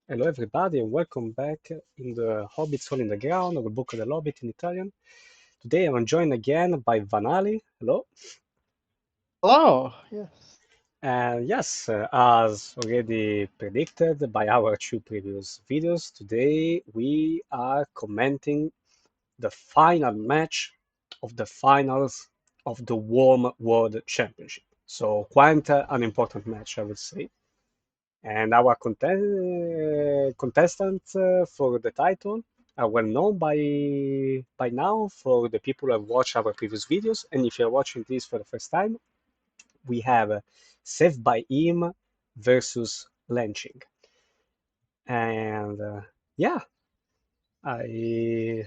Hello everybody and welcome back in the Hobbit Soul in the Ground, or Book of the Hobbit in Italian. Today I'm joined again by Vanali. Hello. Hello. Yes. And yes, as already predicted by our two previous videos, today we are commenting the final match of the finals of the WOME World Championship. So quite an important match, I would say. And our contestants for the title are well known by now for the people who have watched our previous videos. And if you're watching this for the first time, we have Savedbyhim versus Lanxing. And yeah, I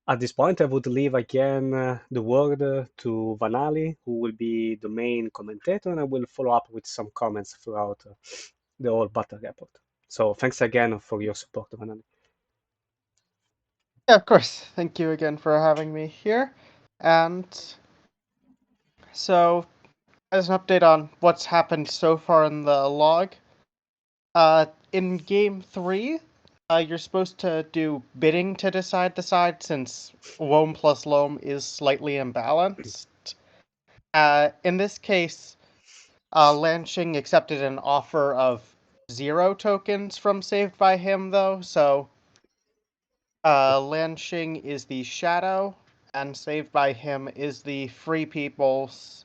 at this point I would leave again the word to Vanali, who will be the main commentator, and I will follow up with some comments throughout the whole battle report. So thanks again for your support, Vanali. Yeah, of course. Thank you again for having me here. And so, as an update on what's happened so far in the log, in game 3, you're supposed to do bidding to decide the side since WOME plus LOM is slightly imbalanced. In this case, Lanxing accepted an offer of 0 tokens from Savedbyhim, though, so Lanxing is the Shadow, and Savedbyhim is the Free People's.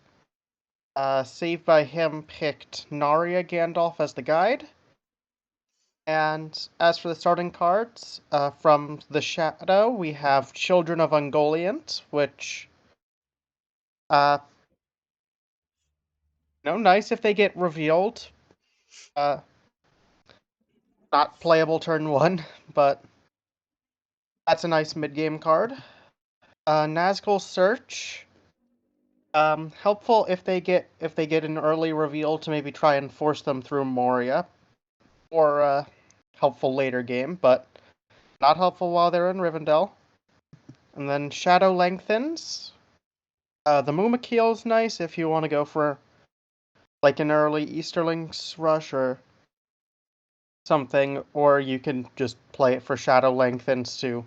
Savedbyhim picked Narya Gandalf as the guide. And as for the starting cards, from the Shadow, we have Children of Ungoliant, which, uh, nice if they get revealed. Uh, Not playable turn 1, but that's a nice mid-game card. Nazgul Search, helpful if they get an early reveal to maybe try and force them through Moria, or helpful later game, but not helpful while they're in Rivendell. And then Shadow Lengthens. The Mumakiel's nice if you want to go for like an early Easterlings rush or something, or you can just play it for Shadow Lengthens to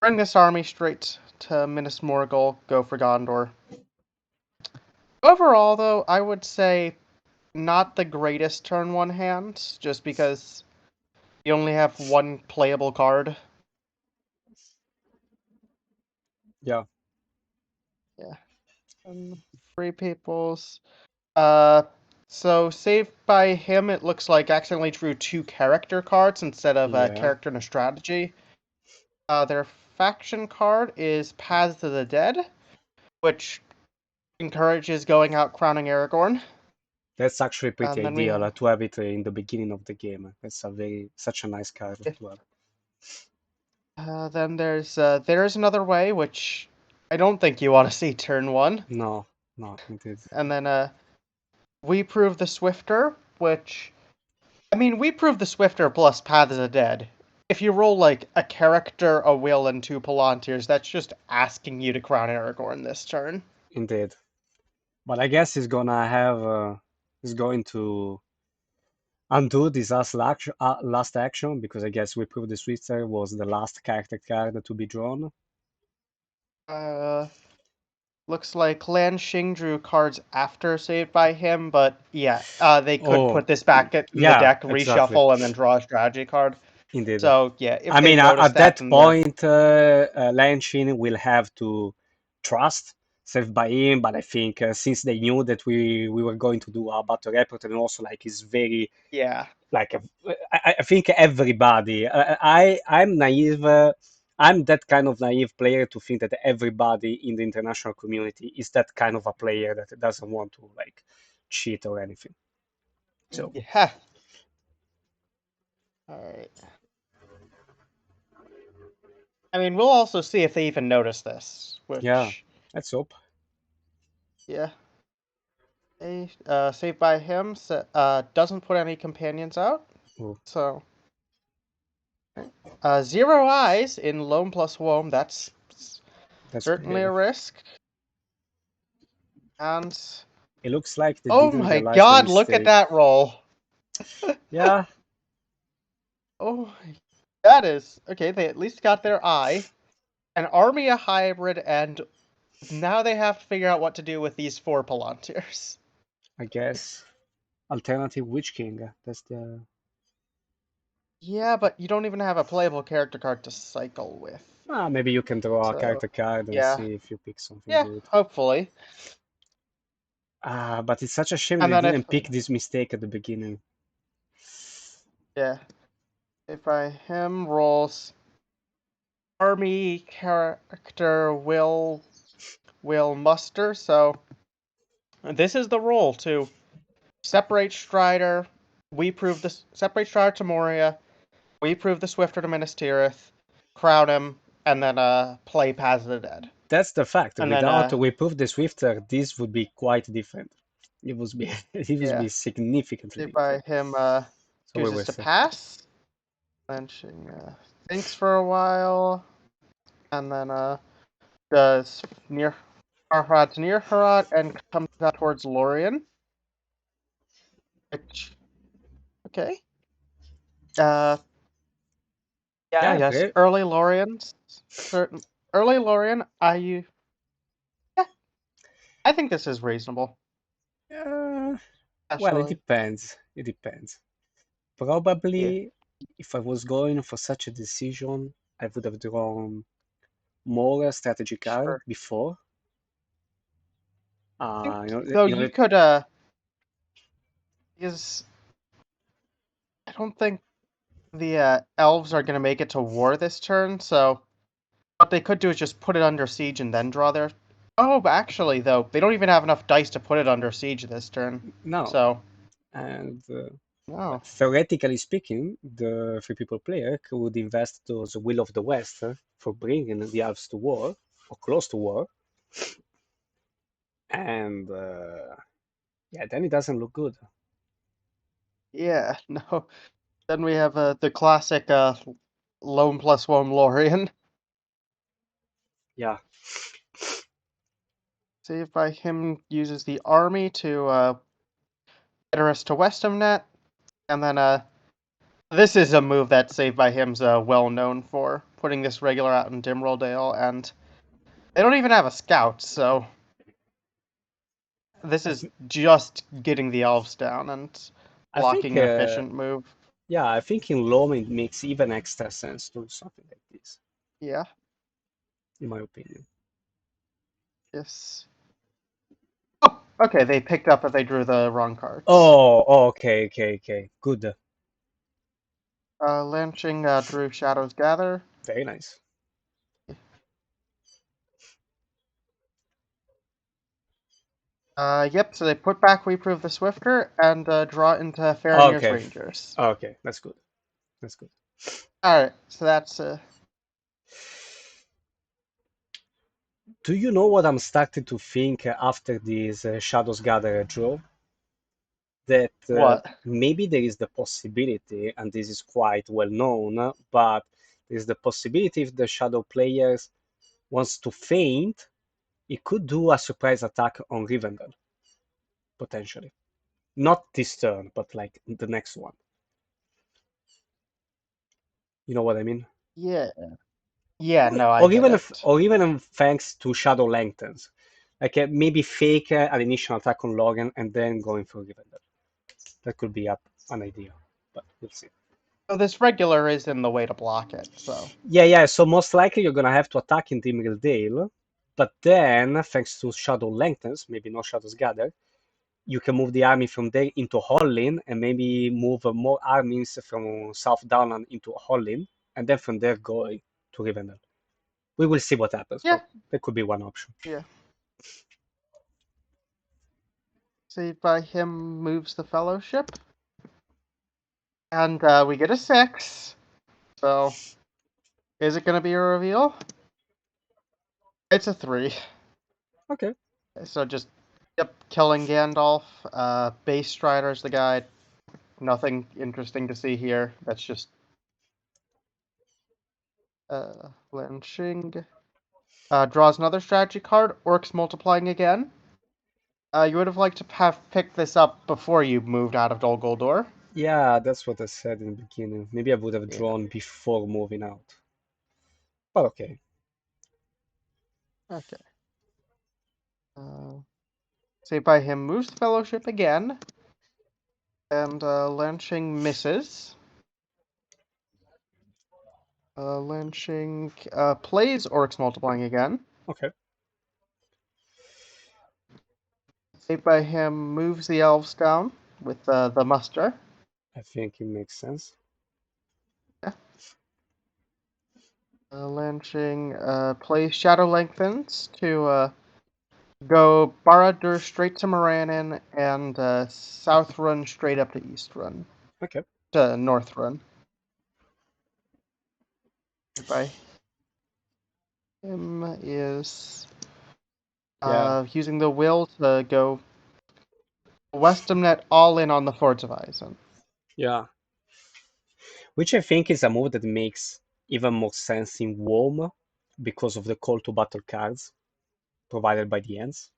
bring this army straight to Minas Morgul, go for Gondor. Overall, though, I would say not the greatest turn 1 hand, just because you only have one playable card. Yeah. Yeah. Free Peoples. Uh, so Savedbyhim, it looks like accidentally drew 2 character cards instead of a Yeah. character and a strategy. Their faction card is Paths to the Dead, which encourages going out crowning Aragorn. That's actually pretty And then we ideal have to have it in the beginning of the game. That's such a nice card to have. then there's another way, which I don't think you want to see turn 1. No, no, indeed. And then we prove the Swifter, which we prove the Swifter plus Paths of the Dead. If you roll like a character, a will, and 2 Palantirs, that's just asking you to crown Aragorn this turn. Indeed. But I guess he's going to undo this last action because I guess we proved the Switzer was the last character card to be drawn. Uh, Looks like Lanxing drew cards after Savedbyhim, but yeah, they could Oh, put this back in the yeah, deck, exactly. reshuffle, and then draw a strategy card. Indeed. So yeah, if I they've mean, noticed at that, that then they're point, Lanchin will have to trust Saved by him, but I think since they knew that we were going to do a battle report, and also like it's very yeah. like I think everybody. I'm naive. I'm that kind of naive player to think that everybody in the international community is that kind of a player that doesn't want to like cheat or anything. So Yeah. All right. We'll also see if they even notice this, yeah, which, let's hope. yeah. Saved by him, doesn't put any companions out, Oh, so. Zero eyes in Loam plus Wome, that's that's pretty certainly good. a risk. And, It looks like they oh didn't my realize the god, look at mistake. that roll! Yeah, Oh, that is okay. They at least got their eye, an army, a hybrid, and now they have to figure out what to do with these 4 Palantirs. I guess. Alternative Witch King. That's the. Yeah, but you don't even have a playable character card to cycle with. Maybe you can draw a So, character card and yeah. see if you pick something Yeah, good. hopefully. But it's such a shame And they then if, didn't pick this mistake at the beginning. yeah, if I him rolls army character will muster, so this is the roll to separate Strider, we prove this separate Strider to Moria, we prove the Swifter to Minas Tirith, crown him, and then play Paths of the Dead. That's the fact. And then Without we prove the Swifter, this would be quite different. It would be it would yeah, be significantly see by different. him So we chooses will to see. pass. Lanxing thinks for a while, and then does near Arhad near Harad and comes out towards Lorien. Which okay. Yeah, I Yeah, guess great. early Lorien's certain early Lorien. Yeah, I think this is reasonable. Uh, well, it Actually, depends. It depends. yeah, Probably, if I was going for such a decision, I would have drawn more strategy card sure. before. I think, You know, though you know, you could is I don't think the elves are gonna make it to war this turn, so what they could do is just put it under siege and then draw their. Oh, but actually, though, they don't even have enough dice to put it under siege this turn. no. So, And no. theoretically speaking, the free people player could invest those Will of the West for bringing the elves to war or close to war, and yeah, then it doesn't look good. Yeah, no. Then we have the classic Lone+1 Lorien. Yeah. See if by him uses the army to get us to Westamnet, and then this is a move that Saved by Him's well known for, putting this regular out in Dimraldale, and they don't even have a scout, so this I, is th- just getting the elves down and I think blocking an efficient move. yeah, I think in Loam it makes even extra sense to do something like this, Yeah, in my opinion. yes. Oh, okay, they picked up, but they drew the wrong cards. Okay, okay. Good. Lanching drew Shadows Gather. Very nice. Yep, so they put back We Prove the Swifter and draw into Faramir's Okay, Rangers. okay, that's good. That's good. Alright, so that's Do you know what I'm starting to think after this Shadows Gatherer draw? That what? maybe there is the possibility, and this is quite well known, but there's the possibility if the Shadow players wants to feint, it could do a surprise attack on Rivendell, potentially. Not this turn, but like the next one. You know what I mean? Yeah. Yeah, Or, no, I or get even if, it. or even thanks to Shadow Lengthens, like maybe fake an initial attack on Logan and then going for Rivendell. That could be an idea, but we'll see. So this regular is in the way to block it, so. Yeah. So most likely you're gonna have to attack in Dimrill Dale, but then thanks to Shadow Lengthens, maybe no Shadows Gather, you can move the army from there into Hollin and maybe move more armies from South Downland into Hollin, and then from there going to Rivendell. We will see what happens, Yeah, but that could be one option. yeah. See, by him moves the Fellowship. And we get a 6. So, is it going to be a reveal? It's a 3. Okay. So just, yep, killing Gandalf. Base Strider's the guy. Nothing interesting to see here. That's just Lanxing. Draws another strategy card. Orcs multiplying again. You would have liked to have picked this up before you moved out of Dol Guldur. Yeah, that's what I said in the beginning. Maybe I would have Yeah. drawn before moving out. But okay. Okay. Uh, Savedbyhim moves the Fellowship again, and Lanxing misses. Lanxing plays Orcs Multiplying again. Okay. Savedbyhim moves the Elves down with the muster. I think it makes sense. Yeah. Lanxing plays Shadow Lengthens to go Barad-dûr straight to Morannon and South Run straight up to East Run. Okay. To North Run. By him is Yeah. using the will to go Westamnet all in on the Forts of Eisen. Yeah. Which I think is a move that makes even more sense in WOME because of the call to battle cards provided by the ends.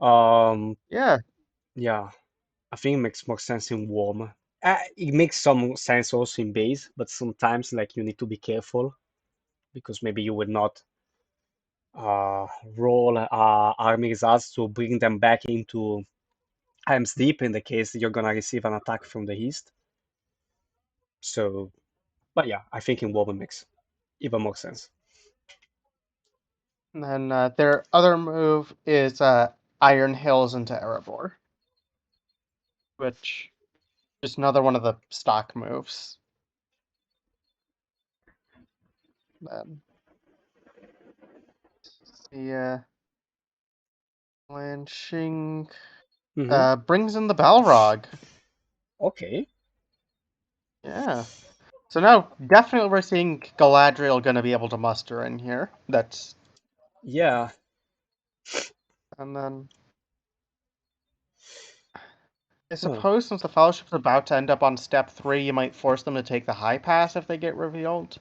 Um, Yeah, yeah, I think it makes more sense in WOME. It makes some sense also in base, but sometimes like you need to be careful because maybe you will not uh, roll army results to bring them back into Helm's Deep in the case you're gonna receive an attack from the east. So, but yeah, I think in WoW makes even more sense. and then their other move is Iron Hills into Erebor, which is another one of the stock moves. Then the Lanxing Hmm. brings in the Balrog. Okay. Yeah. So now definitely we're seeing Galadriel going to be able to muster in here. That's Yeah. and then I Huh. suppose since the Fellowship's about to end up on step 3, you might force them to take the high pass if they get revealed.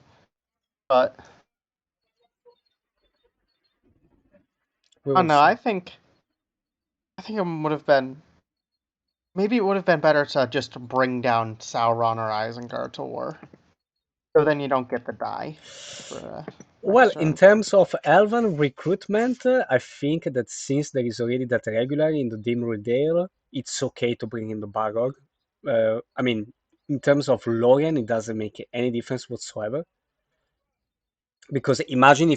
But We I will don't know. see. I think it would have been maybe it would have been better to just bring down Sauron or Isengard to war. So then you don't get the die for Well, Master in and terms of Elven recruitment, I think that since there is already that regular in the Dimri Dale, it's okay to bring in the Balrog. I mean, in terms of Lorien, it doesn't make any difference whatsoever. Because imagine yeah,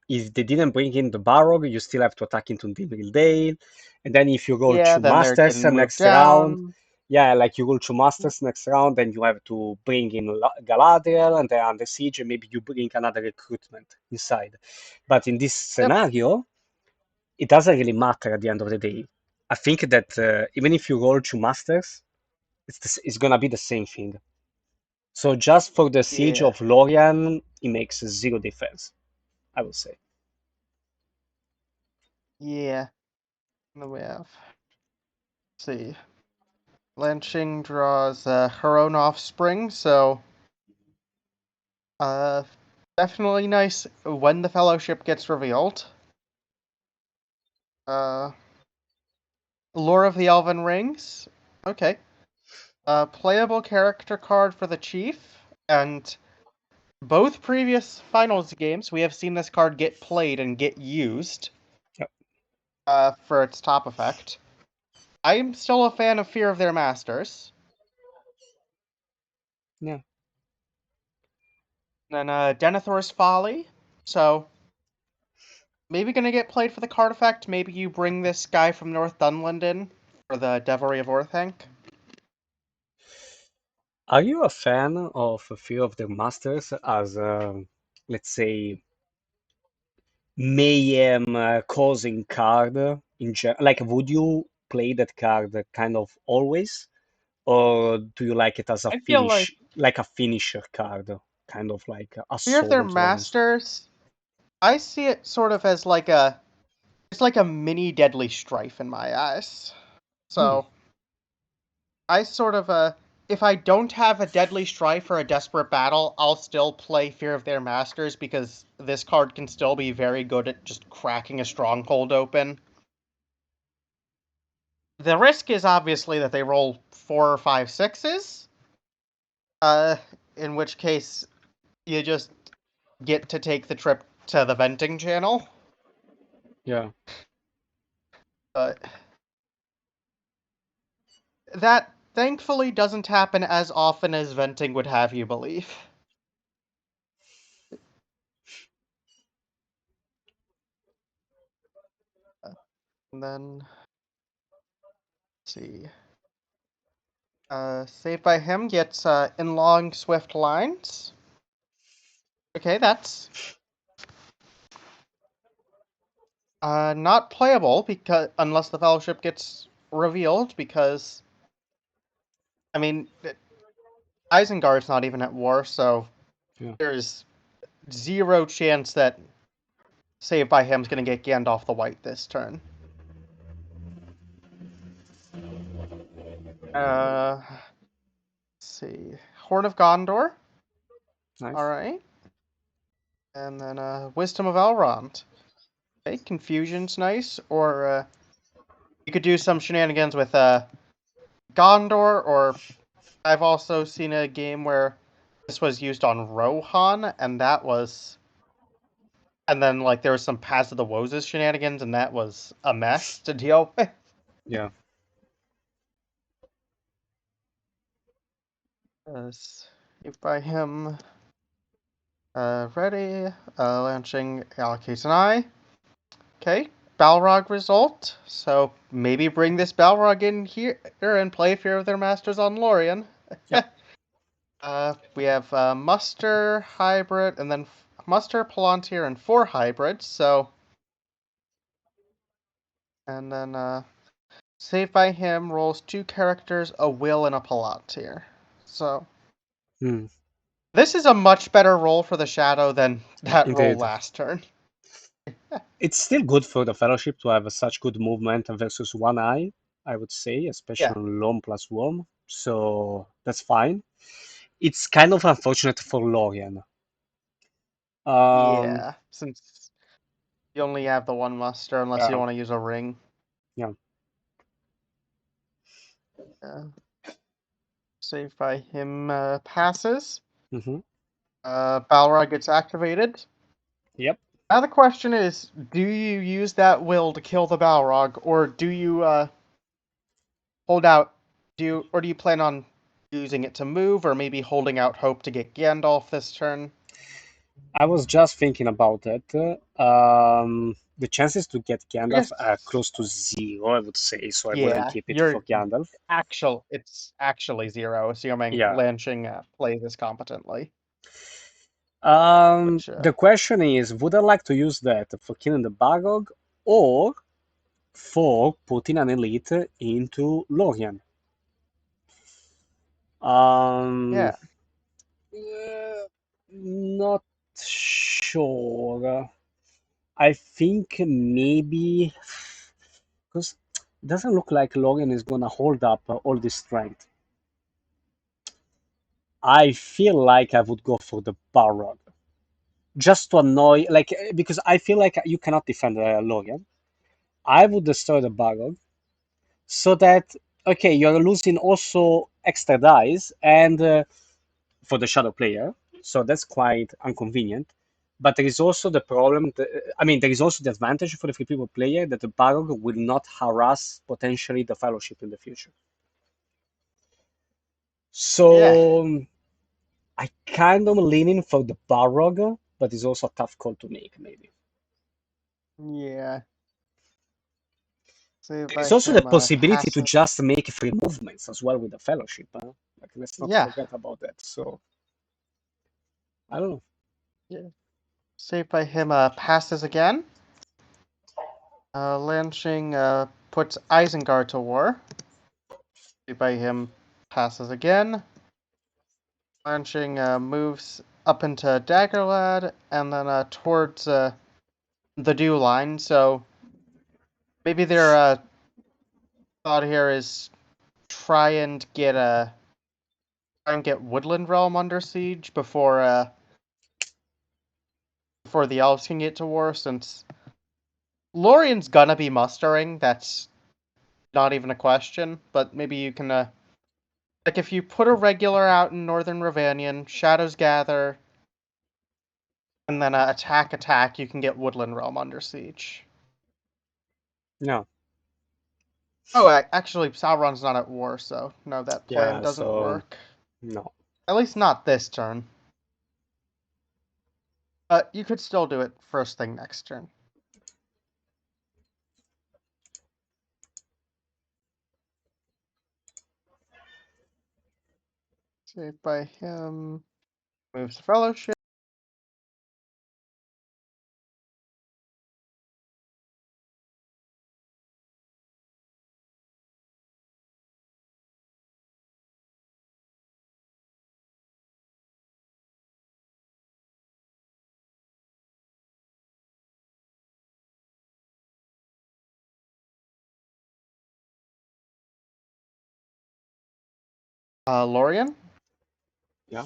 if they didn't bring in the Balrog, you still have to attack into Dimri Dale, and then if you roll yeah. two Then they're masters getting moved next round, down. yeah, like you roll two masters next round, then you have to bring in Galadriel, and then under siege, and maybe you bring another recruitment inside. But in this Yep. scenario, it doesn't really matter at the end of the day. I think that even if you roll two masters, it's gonna be the same thing. So just for the siege Yeah. of Lorien, it makes zero difference, I would say. Yeah. And then we have. Let's see. Lanxing draws her own offspring, so uh, definitely nice when the Fellowship gets revealed. Uh, Lore of the Elven Rings. Okay. Playable character card for the Chief, and both previous finals games we have seen this card get played and get used Yep. for its top effect. I'm still a fan of Fear of Their Masters. Yeah. Then Denethor's Folly. So maybe gonna get played for the card effect. Maybe you bring this guy from North Dunland in for the Devilry of Orthanc. Are you a fan of a few of the masters as, let's say, mayhem causing card in general? Like, would you play that card kind of always, or do you like it as a I feel like like a finisher card, kind of like Fear of Their assault almost? Masters. I see it sort of as like it's like a mini Deadly Strife in my eyes. Hmm. So I sort of if I don't have a Deadly Strife or a Desperate Battle, I'll still play Fear of Their Masters because this card can still be very good at just cracking a stronghold open. The risk is obviously that they roll 4 or 5 sixes, in which case you just get to take the trip to the venting channel. Yeah. But that thankfully doesn't happen as often as venting would have you believe. And then, let's see. Saved by Him gets in long, swift lines. Okay, that's not playable because unless the Fellowship gets revealed, because I mean, Isengard's not even at war, so Yeah. there's zero chance that Saved by Him's gonna get Gandalf the White this turn. Let's see. Horn of Gondor. Nice. Alright. And then Wisdom of Elrond. Okay, Confusion's nice, or you could do some shenanigans with Gondor, or I've also seen a game where this was used on Rohan, and that was... And then, like, there was some Pass of the Woses shenanigans, and that was a mess to deal with. Yeah. Saved by Him. Ready. Lanxing allocates an eye. Okay. Balrog result. So maybe bring this Balrog in here and play Fear of Their Masters on Lorien. Yep. We have Muster, Hybrid, and then Muster, Palantir, and 4 hybrids. So, and then Saved by Him rolls 2 characters, a Will, and a Palantir. So, Hmm. this is a much better roll for the Shadow than that roll Indeed. last turn. It's still good for the Fellowship to have such good movement versus one eye, I would say, especially Yeah. on Lords+Warriors. So that's fine. It's kind of unfortunate for Lorien. Yeah, since you only have the one muster unless you Yeah, want to use a ring. yeah. Uh, Saved by Him passes. Hmm. Balrog gets activated. Yep. Now the question is, do you use that will to kill the Balrog, or do you hold out? Or do you plan on using it to move, or maybe holding out hope to get Gandalf this turn? I was just thinking about that. The chances to get I Gandalf are guess, close to zero, I would say, so I wouldn't yeah, keep it for Gandalf. it's actually 0, assuming Yeah. Lanxing plays this competently. Which The question is, would I like to use that for killing the Balrog or for putting an elite into Lorien? Um, yeah, not sure. I think maybe because it doesn't look like Lorien is gonna hold up all this strength. I feel like I would go for the Balrog just to annoy, like because I feel like you cannot defend Lorien. I would destroy the Balrog so that okay, you're losing also extra dice and for the shadow player, so that's quite inconvenient. But there is also the problem. I mean, there is also the advantage for the free people player that the Balrog will not harass potentially the Fellowship in the future. yeah, So I kind of leaning for the Balrog, but it's also a tough call to make, maybe. yeah. Saved There is by also the Him possibility to passes. just make free movements as well with the Fellowship. Huh? Like, let's not Yeah, forget about that. So I don't know. yeah. Saved by Him passes again. Lanxing puts Isengard to war. Saved by Him passes again. Lanxing moves up into Daggerlad and then towards the Dew line. So maybe their thought here is try and get Woodland Realm under siege before the elves can get to war, since Lorien's gonna be mustering. That's not even a question, but maybe you can, like, if you put a regular out in Northern Ravanian, Shadows Gather, and then attack, you can get Woodland Realm under siege. Yeah, Oh, actually, Sauron's not at war, so no, that plan yeah. doesn't So work. no. At least not this turn. But you could still do it first thing next turn. Saved by him. Moves the Fellowship. Lorien. Yeah.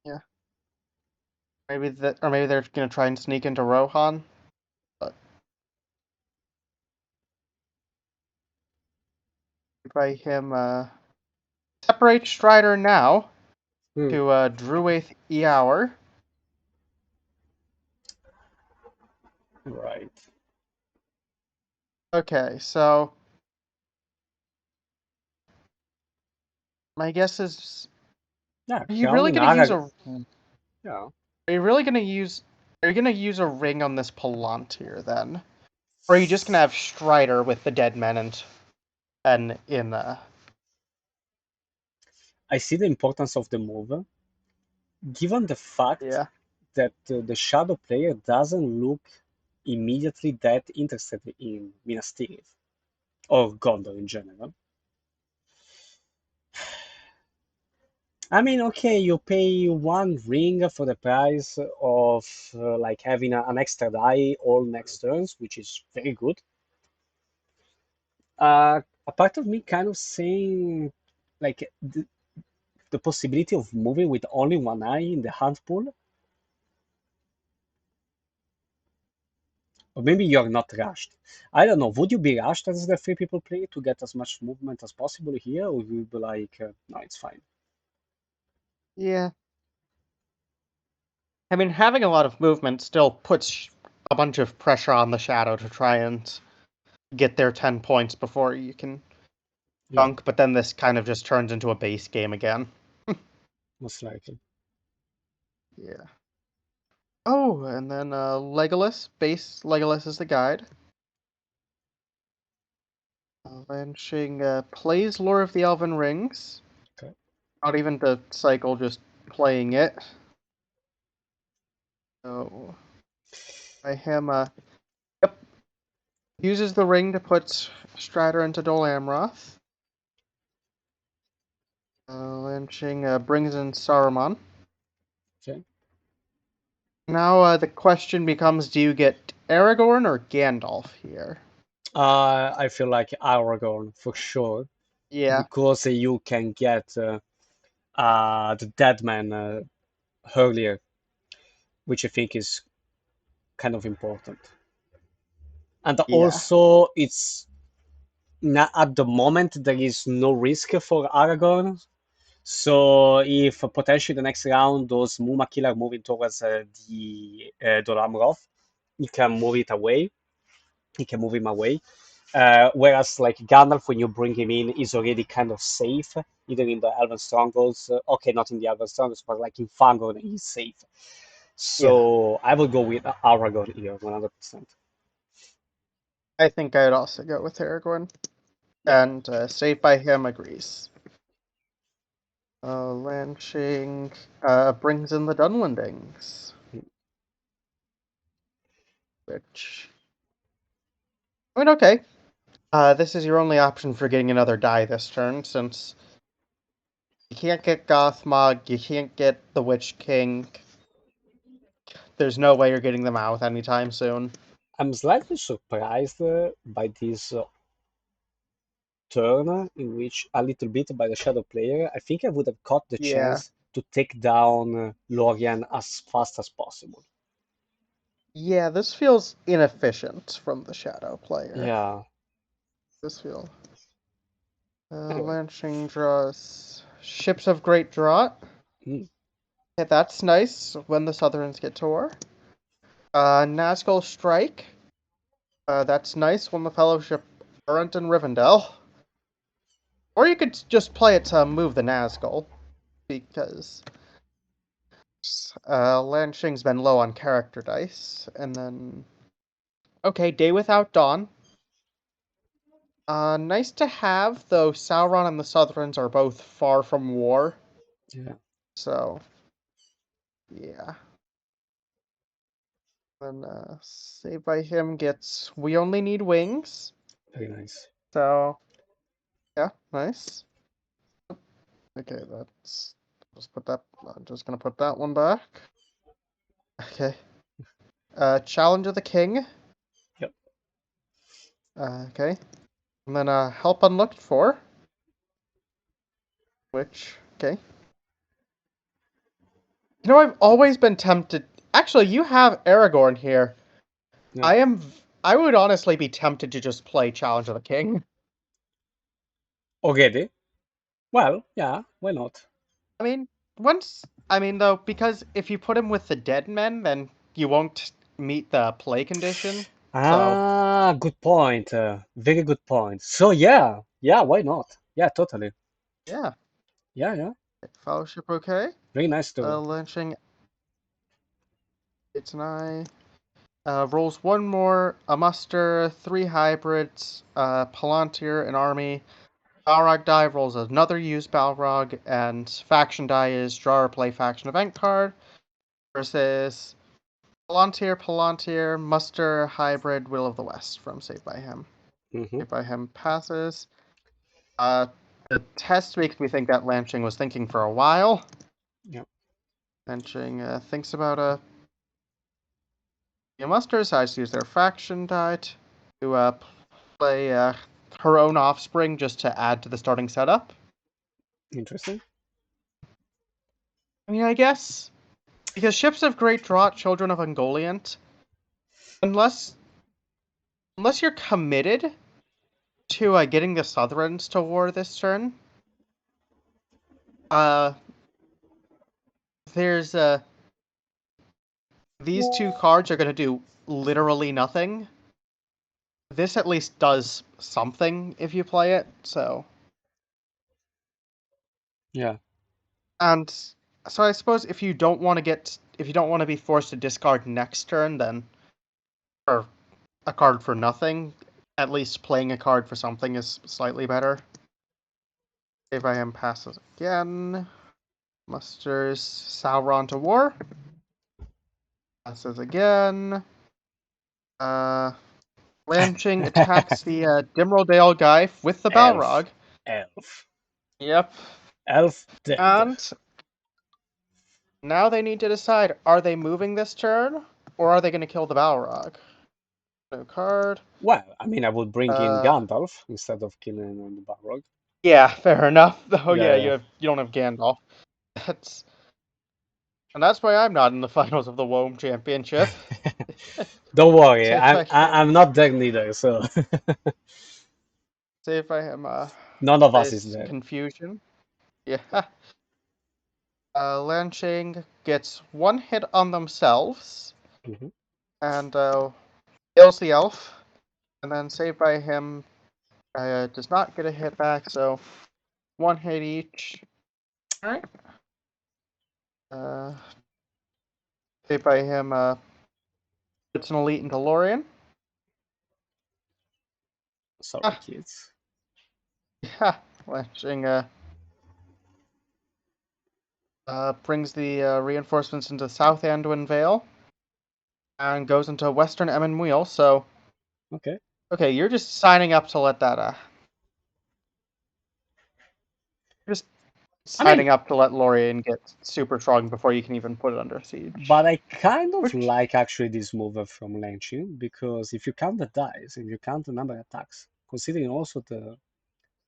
Yeah. Maybe they're gonna try and sneak into Rohan. But by him, separate Strider now Hmm. to Druaith Eower. Right. Okay, so my guess is, Yeah. are you really Crowning gonna use Arag. a? Yeah. Are you really gonna use? Are you gonna use a ring on this Palantir then, or are you just gonna have Strider with the dead men and in? I see the importance of the move, given the fact Yeah. that the shadow player doesn't look immediately that interested in Minas Tirith or Gondor in general. I mean, okay, you pay one ring for the price of like having an extra die all next turns, which is very good. A part of me kind of saying like the possibility of moving with only one eye in the hunt pool, or maybe you're not rushed. I don't know. Would you be rushed as the three people play to get as much movement as possible here, or would you be like, no, it's fine? Yeah. I mean, having a lot of movement still puts a bunch of pressure on the Shadow to try and get their 10 points before you can Yeah, dunk, but then this kind of just turns into a base game again. most likely. Yeah. Oh, and then Legolas. Base Legolas is the guide. Lanxing plays Lore of the Elven Rings. Okay. Not even to cycle, just playing it. So, by him, yep, uses the ring to put Strider into Dol Amroth. Lanxing brings in Saruman. Okay. Now the question becomes, do you get Aragorn or Gandalf here? I feel like Aragorn for sure Yeah, because you can get the dead man earlier, which I think is kind of important. And yeah, also, it's at the moment there is no risk for Aragorn. So if potentially the next round those Muma killer moving towards the Dolamroth, you can move it away. You can move him away. Whereas like Gandalf, when you bring him in, is already kind of safe, either in the Elven Strongholds. Okay, not in the Elven Strongholds, but like in Fangorn, he's safe. yeah. So I would go with Aragorn here, 100%. I think I would also go with Aragorn. Yeah. And Saved by Him agrees. Lanching brings in the Dunlendings, which, I mean, okay. This is your only option for getting another die this turn, since you can't get Gothmog, you can't get the Witch King. There's no way you're getting them out anytime soon. I'm slightly surprised by this turn in which a little bit by the shadow player. I think I would have caught the Yeah. chance to take down Lorien as fast as possible. Yeah, this feels inefficient from the shadow player. Yeah. This feels. Anyway. Lanxing draws Ships of Great Draught. Mm, Okay, that's nice when the Southrons get to war. Nazgul Strike. That's nice when the Fellowship aren't in Rivendell. Or you could just play it to move the Nazgul, because Lanxing's been low on character dice. And then, okay, Day Without Dawn. Nice to have, though Sauron and the Southrons are both far from war. yeah. So, yeah. Then Saved by Him gets We Only Need Wings. Very nice. So, yeah, nice. Okay, that's just put that. I'm just gonna put that one back. Okay. Challenge of the King. Yep. Okay. And then Help Unlooked For. Which, okay. You know, I've always been tempted. Actually, you have Aragorn here. Yeah. I would honestly be tempted to just play Challenge of the King. Already? Well, yeah, why not? I mean, though, because if you put him with the dead men, then you won't meet the play condition. So, Ah, good point. Very good point. So yeah, yeah, why not? Yeah, totally. yeah. Yeah, yeah. Fellowship okay. Very nice too. Lynching, it's an eye. Rolls one more, a muster, three hybrids, Palantir, an army. Balrog die rolls another used Balrog, and faction die is draw or play faction event card versus Palantir, muster, hybrid, Will of the West from Saved by Him. Hmm. Saved by Him passes. The test makes me think that Lanching was thinking for a while. Yeah, Lanching thinks about the muster, decides to use their faction die to play her own offspring just to add to the starting setup. interesting. I mean, I guess because Ships of Great Draught, Children of Ungoliant, unless you're committed to getting the Southrons to war this turn, uh, there's these two cards are going to do literally nothing. This at least does something if you play it, so. Yeah, And so I suppose if you don't want to be forced to discard next turn, then or a card for nothing, at least playing a card for something is slightly better. If I am passes again, musters Sauron to war. Passes again. Lanching attacks the Dimrildale guy with the elf, Balrog. elf, Yep. elf dead. And now they need to decide, are they moving this turn, or are they going to kill the Balrog? No card. Well, I mean, I would bring in Uh, Gandalf instead of killing the Balrog. yeah, fair enough. Oh yeah, Yeah, you don't have Gandalf. That's and that's why I'm not in the finals of the WOME Championship. yeah. Don't worry, Say if I can. I'm not there neither. So Say if I am. none of us is This there. confusion. Yeah. Lanching gets one hit on themselves Hmm. and kills the elf, and then Saved by Him does not get a hit back, so one hit each. All right. Uh, Saved by Him puts an elite into Lorien. Sorry, Ah, kids. yeah. Lanching brings the reinforcements into South Anduin Vale and goes into Western Emyn So, Okay. okay, you're just signing up to let that just I mean, signing up to let Lorien get super strong before you can even put it under siege. but I kind of Which, like actually this move from Lanxing because if you count the dice and you count the number of attacks, considering also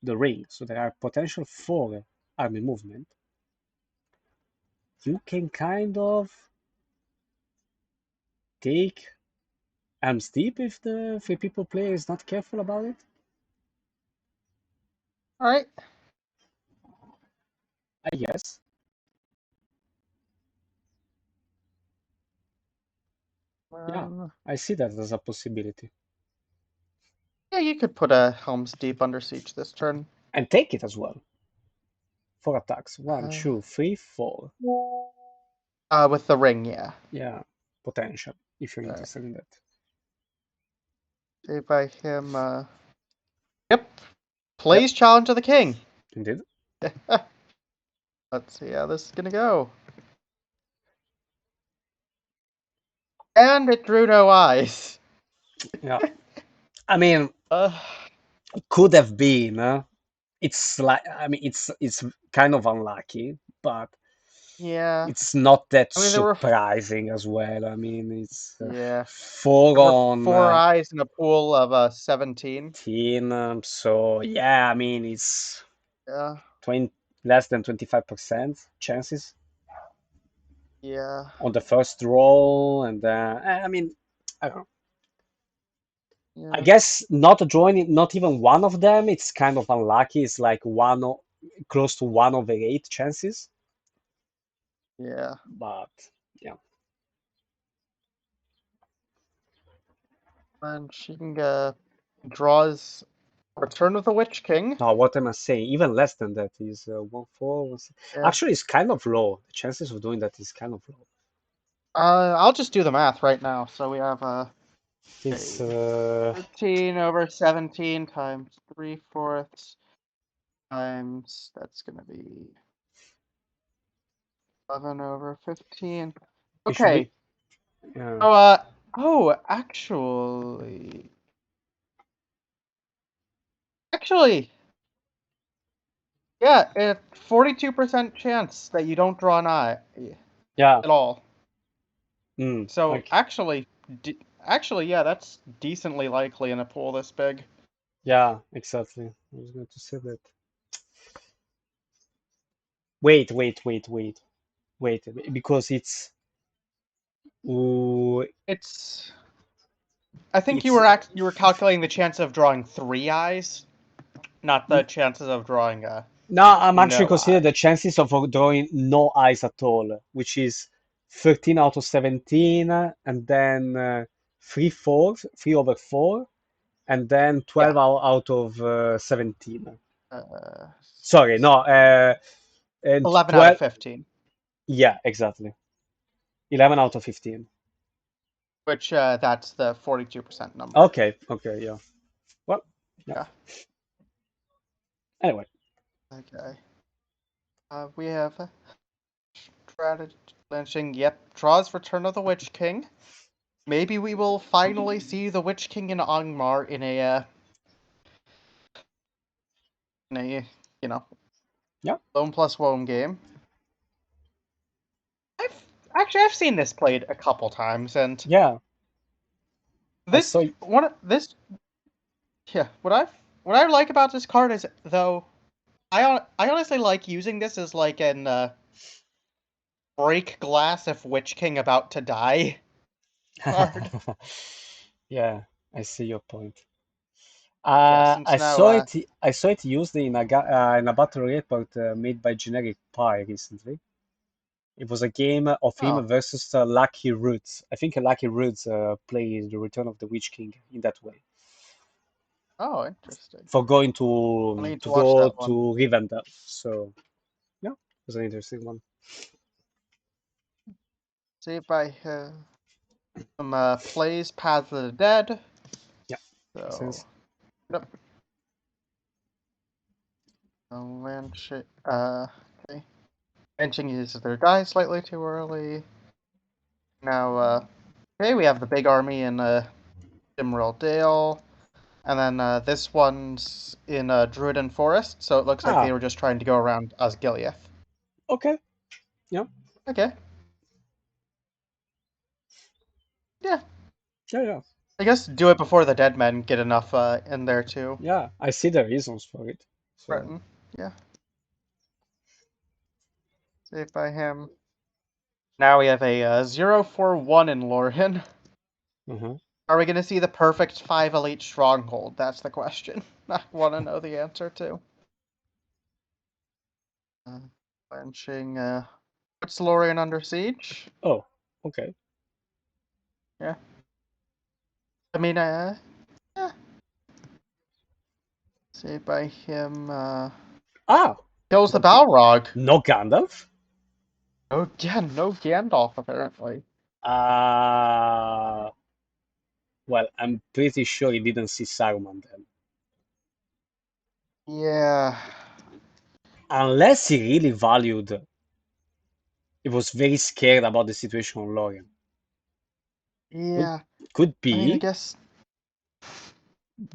the ring, so there are potential for army movement. you can kind of take Helm's Deep if the 3 people player is not careful about it. All right. I guess. Yeah, I see that as a possibility. Yeah, you could put a Helm's Deep under siege this turn. And take it as well. 4 attacks. One, Uh, 2, 3, 4. with the ring, yeah. Yeah, potential, if you're All right. interested in that. Savedbyhim. Yep. Yep, Plays Challenge of the King. indeed. Let's see how this is gonna go. And it drew no eyes. Yeah. I mean, Uh, could have been. It's like, I mean, it's kind of unlucky, but yeah. it's not that I mean, there were surprising as well. I mean, it's yeah, four there were on 4 eyes in a pool of 17. 10. So yeah, I mean, it's Yeah, 20, less than 25% chances yeah, on the first roll, and I mean, I don't know. I yeah, guess not drawing, not even one of them. It's kind of unlucky. It's like close to 1/8 chances, yeah. but yeah. Lanxing draws Return of the Witch King. No, what am I saying? Even less than that is 1/4. Yeah. Actually, it's kind of low. The chances of doing that is kind of low. I'll just do the math right now. So we have It's 13 over 17 times 3/4 times, that's gonna be 11 over 15. it should be. Okay. Oh, actually, yeah, a 42% chance that you don't draw an eye Yeah. at all. So Okay. actually, yeah, that's decently likely in a pool this big. Yeah, exactly. I was going to say that. Wait, because ooh, It's. I think it's you were calculating the chance of drawing 3 eyes, not the n- chances of drawing no, I'm actually no considering the eyes. chances of drawing no eyes at all, which is 13 out of 17, and then 3/4, 3/4, and then Yeah. 12 out of 17. Uh, Sorry, no, and 11 out of 12. 15, Yeah, exactly. 11 out of 15. which that's the 42% number. Okay, yeah. Well, yeah. Yeah. Anyway, Okay. We have strategy lynching. Yep. Draws Return of the Witch King. Maybe we will finally see the Witch King in Angmar in a yeah, Lords+Warriors game. I've seen this played a couple times, and yeah. I this saw. one this yeah what I like about this card is though I honestly like using this as like an break glass if Witch King about to die card. Yeah, I see your point. Yeah, since I now saw it. I saw it used in a battle report made by Generic Pie recently. It was a game of him oh versus Lucky Roots. I think Lucky Roots played the Return of the Witch King in that way oh interesting. for going I need to to watch go that one. to Rivendell. So yeah, it was an interesting one. See if I some plays Paths of the Dead. Yeah, makes So sense. yep. Lanching okay. Lanching uses their die slightly too early. Now okay, we have the big army in Dimril Dale. And then this one's in Druiden Forest, so it looks like they Ah, were just trying to go around Osgiliath. okay. Yeah, Okay. Yeah. yeah. I guess do it before the dead men get enough in there too. Yeah, I see the reasons for it. So Threaten. Yeah. Saved by him. Now we have a 0-4-1 in Lorien. Uh-huh. Are we going to see the perfect 5 elite stronghold? That's the question. I want to know the answer too. Lanxing puts Lorien under siege. Oh, okay. Yeah. I mean, yeah. Savedbyhim Ah, kills the but Balrog. no Gandalf? Oh, yeah, no Gandalf, apparently. Uh, well, I'm pretty sure he didn't see Saruman then. Yeah. Unless he really valued, he was very scared about the situation on Lorien. Could, Yeah. could I mean, I be, guess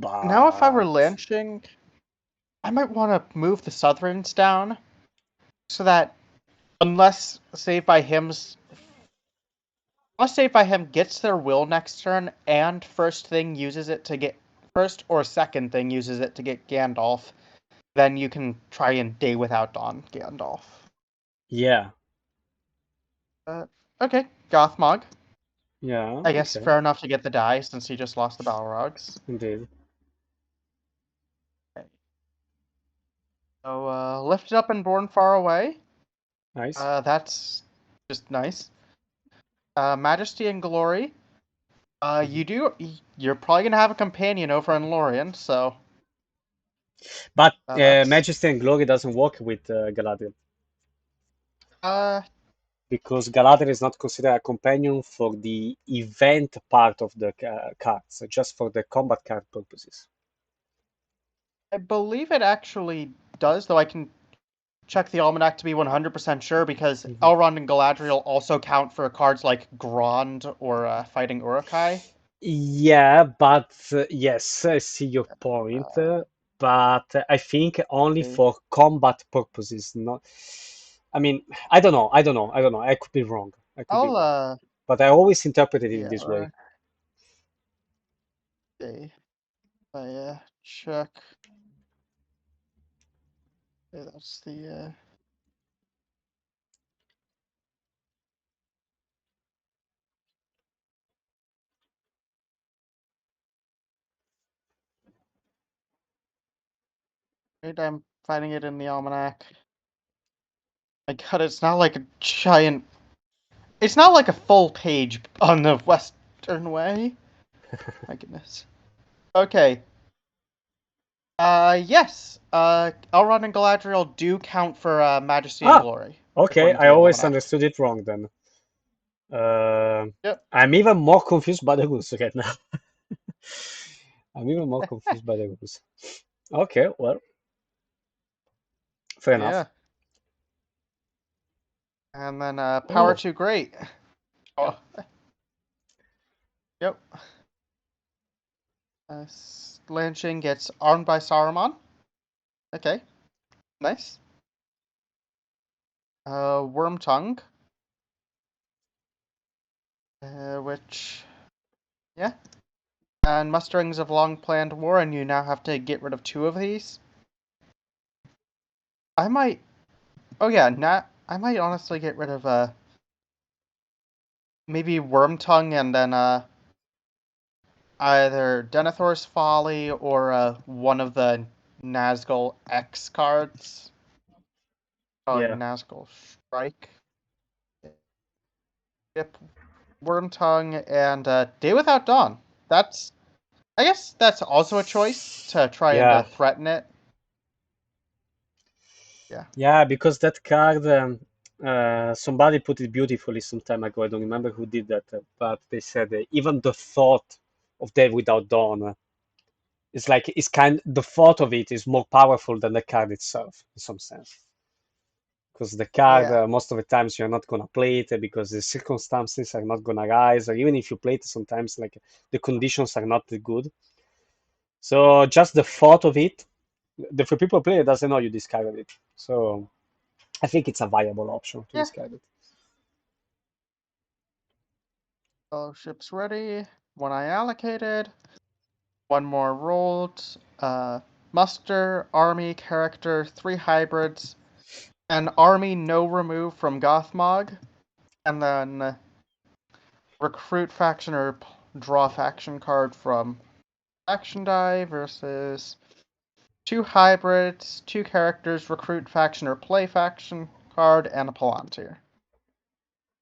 now if I were but Lanxing, I might want to move the Southrons down so that unless Saved by Him gets their will next turn and first or second thing uses it to get Gandalf, then you can try and Day Without Dawn Gandalf. yeah, Okay, Gothmog. yeah, I guess okay, fair enough to get the die since he just lost the Balrogs. indeed. Okay. So Lifted Up and Born Far Away. Nice. That's just nice. Majesty and Glory. Mhm. You're probably gonna have a companion over in Lorien, so But that's Majesty and Glory doesn't work with Galadriel uh because Galadriel is not considered a companion for the event part of the cards, just for the combat card purposes. I believe it actually does, though I can check the almanac to be 100% sure because Mhm. Elrond and Galadriel also count for cards like Grond or Fighting Uruk-hai. Yeah, but yes, I see your point. Uh, But I think only okay. for combat purposes. Not, I mean, I don't know. I don't know. I don't know. I could be wrong. I could be I'll wrong. But I always interpreted it in yeah, this way. or okay. I check. Okay, that's the Wait, I'm finding it in the almanac. My God, it's not like a giant. It's not like a full page on the Western Way. My goodness. Okay. Yes. Elrond and Galadriel do count for Majesty and Ah, Glory, okay. according to I the always almanac. understood it wrong then. Uh, Yep. I'm even more confused by the rules right now. I'm even more confused by the rules. Okay, well, fair enough. Yeah. And then Power Oh, Too Great. Oh, yep. Lanxing gets armed by Saruman. Okay. Nice. Wormtongue. Which, yeah. And musterings of long planned war, and you now have to get rid of 2 of these. I might. Oh yeah, I might honestly get rid of maybe Wormtongue and then either Denethor's Folly or one of the Nazgul X cards. Oh, yeah. Nazgul Strike. Yep, Wormtongue and Day Without Dawn. I guess that's also a choice to try and Yeah. threaten it. Yeah. Yeah, because that card, somebody put it beautifully some time ago. I don't remember who did that, but they said even the thought of Death Without Dawn is like the thought of it is more powerful than the card itself in some sense. Because the card, Yeah. most of the times you're not gonna play it because the circumstances are not gonna rise, or even if you play it, sometimes like the conditions are not good. So just the thought of it, the for people play it doesn't know you discarded it. So I think it's a viable option to Yeah. discard it. Fellowship's ready. One I allocated. One more rolled. Muster, army, character, 3 hybrids, an army no remove from Gothmog. And then recruit faction or draw faction card from faction die versus 2 hybrids, 2 characters, recruit faction or play faction card, and a Palantir.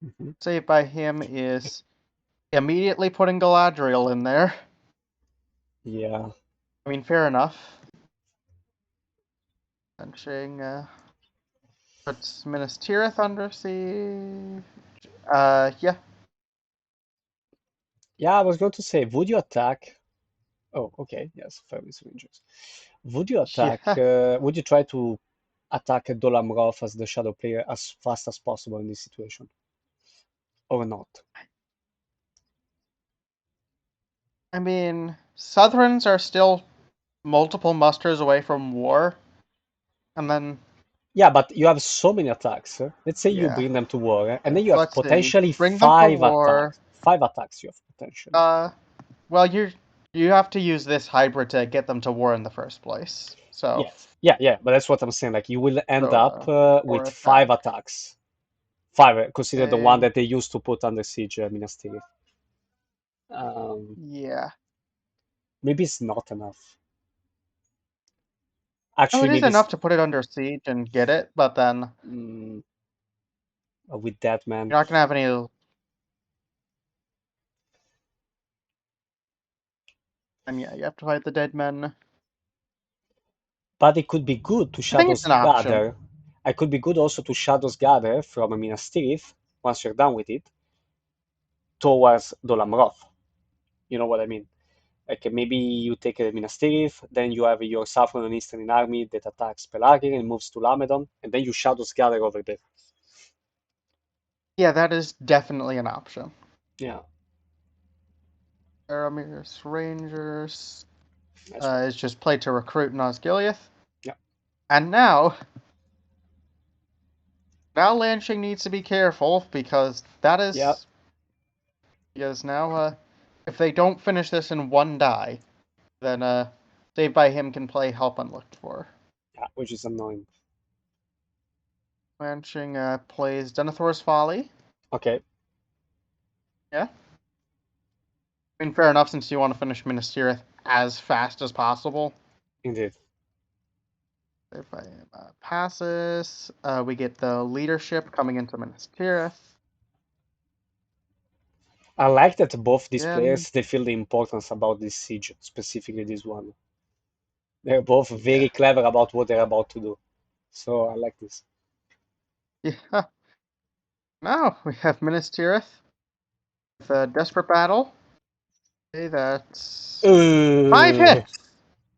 Mhm. Saved by him is immediately putting Galadriel in there. Yeah. I mean, fair enough. Lanxing puts Minas Tirith under siege. Yeah. Yeah, I was going to say, would you attack? Oh, okay. Yes, Fermis Rangers. Would you attack? Yeah. Would you try to attack Dolamrov as the shadow player as fast as possible in this situation, or not? I mean, Southrons are still multiple musters away from war. And then, Yeah, but you have so many attacks. Let's say you yeah. bring them to war, and Okay, then you so have let's see. potentially Bring them to five war. attacks. 5 attacks you have potentially. Well, you have to use this hybrid to get them to war in the first place. So, Yes. Yeah, yeah, but that's what I'm saying. Like you will end up or with five attack. attacks. Five, consider the one Saying, that they used to put under siege Minas Tirith. Um, yeah. maybe it's not enough. Oh, Actually, it is maybe it's enough to put it under siege and get it, but then mm, with that man. you're not gonna have any. And yeah, you have to fight the dead men. But it could be good to I think it's Shadows an option. Gather. It could be good also to Shadows Gather from Minas Tirith, once you're done with it, towards Dolamroth. You know what I mean? Like maybe you take Minas Tirith, then you have your Southern and Eastern army that attacks Pelargir and moves to Lamedon, and then you Shadows Gather over there. Yeah, that is definitely an option. Yeah, Aramir's Rangers that's right. is just played to recruit Nosgiliath. Yeah, And now Lanxing needs to be careful because that yeah, is because now if they don't finish this in 1 die, then Saved by Him can play help unlooked for. yeah, which is annoying. Lanxing plays Denethor's Folly. Okay, Yeah. I mean, fair enough since you want to finish Minas Tirith as fast as possible. indeed. If I passes, we get the leadership coming into Minas Tirith. I like that both these Again, players they feel the importance about this siege, specifically this one. They're both yeah. very clever about what they're about to do. So I like this. Yeah. Now we have Minas Tirith with a desperate battle. Okay, that's 5 Uh, hits.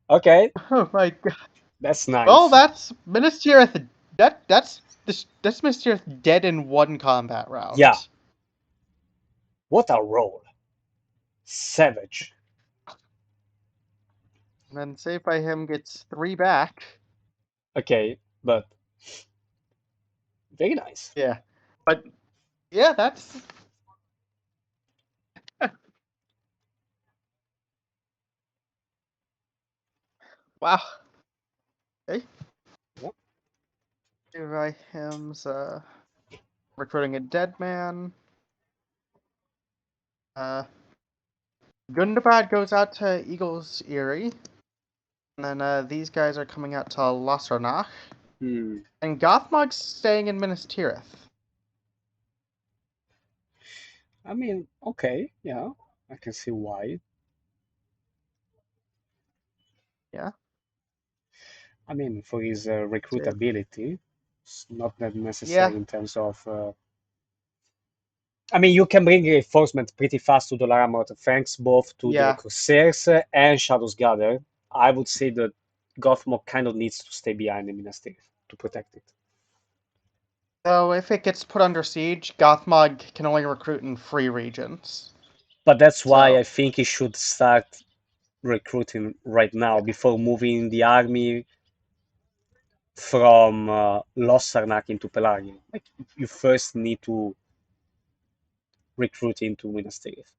okay, Oh my god. that's Well, nice. that's Minas Tirith. That's Minas Tirith dead in 1 combat Yeah, round. what a roll. Savage. And then Saved by Him gets 3 back. Okay, but very nice. Yeah. But yeah, that's wow. Okay. Yeah. Saved by Him's recruiting a dead man. Uh Gundabad goes out to Eagle's Eyrie. And then these guys are coming out to Lossarnach. Hmm. And Gothmog's staying in Minas Tirith. I mean, okay, yeah, I can see why. Yeah. I mean, for his Save. recruitability, it's not that Yeah. necessary in terms of. I mean, you can bring reinforcements pretty fast to Dolaramot, thanks both to the Yeah. Corsairs and Shadows Gather. I would say that Gothmog kind of needs to stay behind the Minas Tirith to protect it. So if it gets put under siege, Gothmog can only recruit in free regions. But that's why So I think he should start recruiting right now yeah. before moving the army from Lost Sarnak into Pelargir. Like you first need to recruit into Minas Tirith,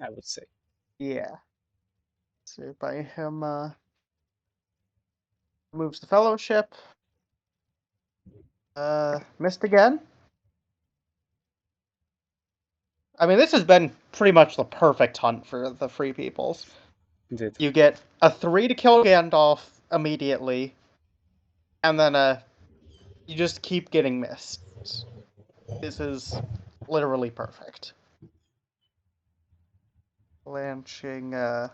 I would say. Yeah. So by him moves the fellowship. Missed again. I mean, this has been pretty much the perfect hunt for the Free Peoples. Indeed. You get a 3 to kill Gandalf immediately, and then you just keep getting missed. This is literally perfect. Lanxing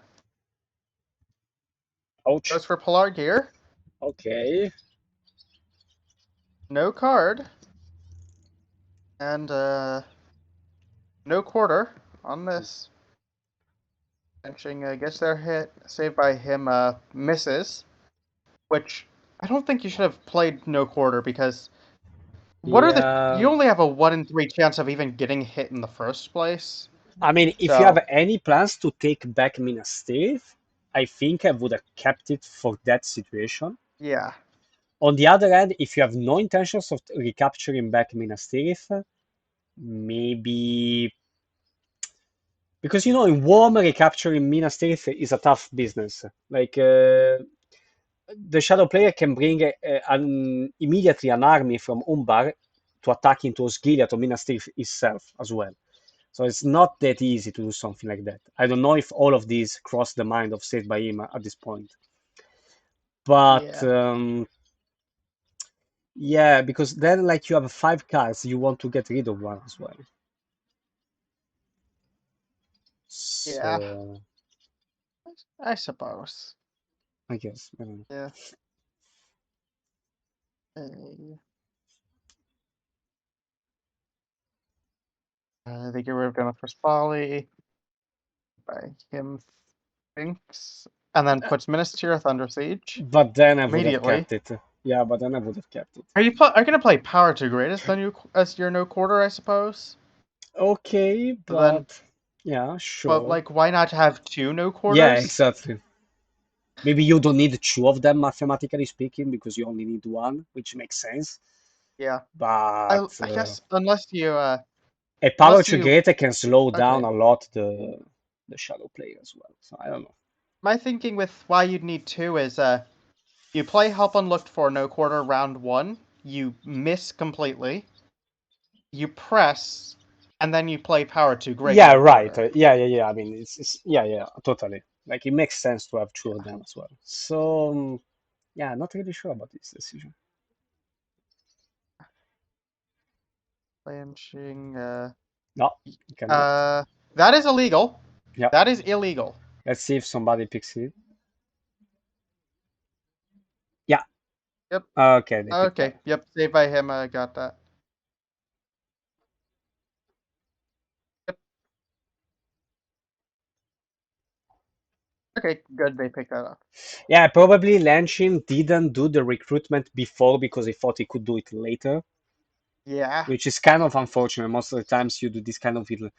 Ouch. goes for Polar Gear. Okay. No card. And no quarter on this. Lanxing gets their hit. Saved by him misses. Which I don't think you should have played no quarter because what are the Yeah. you only have a 1 in 3 chance of even getting hit in the first place. I mean, if you have So any plans to take back Minas Tirith, I think I would have kept it for that situation. yeah. On the other hand, if you have no intentions of recapturing back Minas Tirith, maybe because in WOME recapturing Minas Tirith is a tough business. Like the shadow player can bring immediately an army from Umbar to attack into Osgiliath or Minas Tirith itself as well. So it's not that easy to do something like that. I don't know if all of these cross the mind of Savedbyhim at this point. But Yeah. yeah, because then like you have 5 cards, you want to get rid of one as well. Yeah. So I suppose. I guess I don't know. Yeah. Uh, they get rid of Denethor's Folly by him thinks and then puts Minas Tirith under siege But then I would have immediately. kept it. Yeah, but then I would have kept it. Are you gonna play Power to Great as the new as your no quarter, I suppose? Okay, But then but yeah, but sure. like why not have 2 no Yeah, quarters? exactly. Maybe you don't need 2 of them mathematically speaking because you only need one, which makes sense. Yeah. But I guess a power unless to you greater can slow down okay. a lot the shadow player as well. So I don't know. My thinking with why you'd need 2 is you play Help Unlooked For no quarter round 1, you miss completely, you press, and then you play Power to Great Yeah, no right. quarter. Yeah. I mean, it's yeah, totally. Like it makes sense to have 2 of Yeah. them as well. So yeah, not really sure about this decision. Blanching No, you cannot. that is illegal. Yeah. That is illegal. Let's see if somebody picks it. Yeah. Yep. Okay, they picked that. Okay. Yep. Saved by him. I got that. Yep. Okay. Good. They picked that up. Yeah, probably Lanshin didn't do the recruitment before because he thought he could do it later, Yeah. which is kind of unfortunate. Most of the times you do this kind of little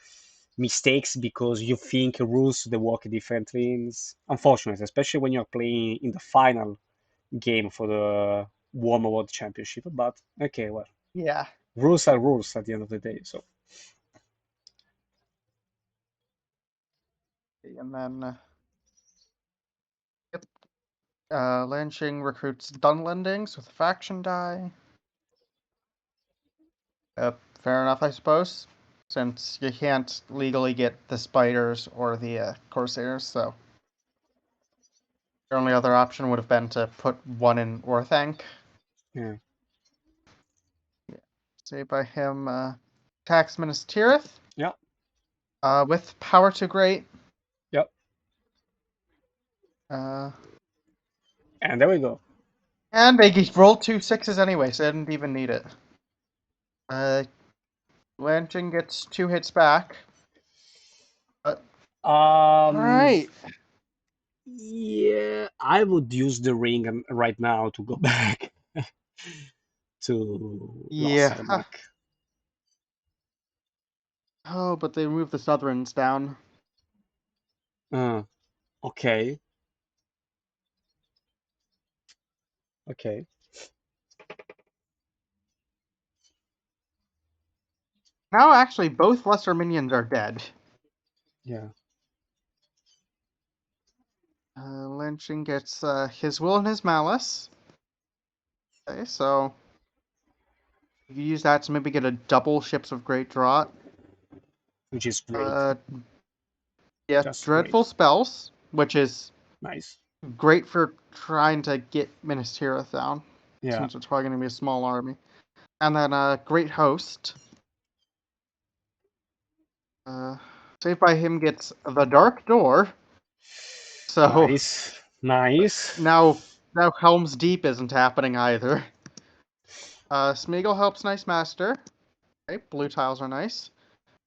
mistakes because you think rules they work differently. It's unfortunate, especially when you're playing in the final game for the Warm World Championship. But okay, well, Yeah. rules are rules at the end of the day. So And then yep. Lanching recruits Dunlendings with a faction die. Fair enough, I suppose, since you can't legally get the spiders or the corsairs. So your only other option would have been to put one in Orthanc. yeah, Yeah. Say by him, tax Minas Tirith. yeah, With power to great. yeah. Uh, And there we go. and they rolled 2 6s anyway, so they didn't even need it. Uh, Lanching gets 2 hits back. But all Um, right. yeah, I would use the ring right now to go back to Lost Yeah. Armak. Oh, but they moved the Southrons down. Uh, okay, okay, Now, actually, both lesser minions are dead. yeah, Lynching gets his will and his malice. Okay, so you use that to maybe get a double Ships of Great Draught. which is great. Uh, yeah, Just dreadful great. spells, which is Nice. great for trying to get Minas Tirith down, Yeah. since it's probably going to be a small army. And then Great Host. Uh, Saved by Him gets the Dark Door. So Nice. Nice. now Helm's Deep isn't happening either. Smeagol helps Nice Master. Okay, blue tiles are nice.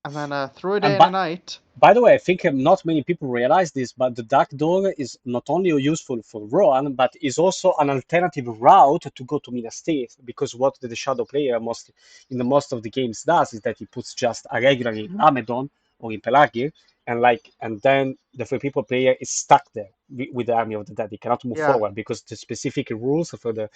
And then Through a Day And and by, a Night. by the way, I think not many people realize this, but the Dark Door is not only useful for Rohan, but is also an alternative route to go to Minas Tirith. Because what the Shadow player most in the most of the games does is that he puts just a regular in Lamedon or in Pelargir, and then the free people player is stuck there with the Army of the Dead. He cannot move Yeah, forward because the specific rules for the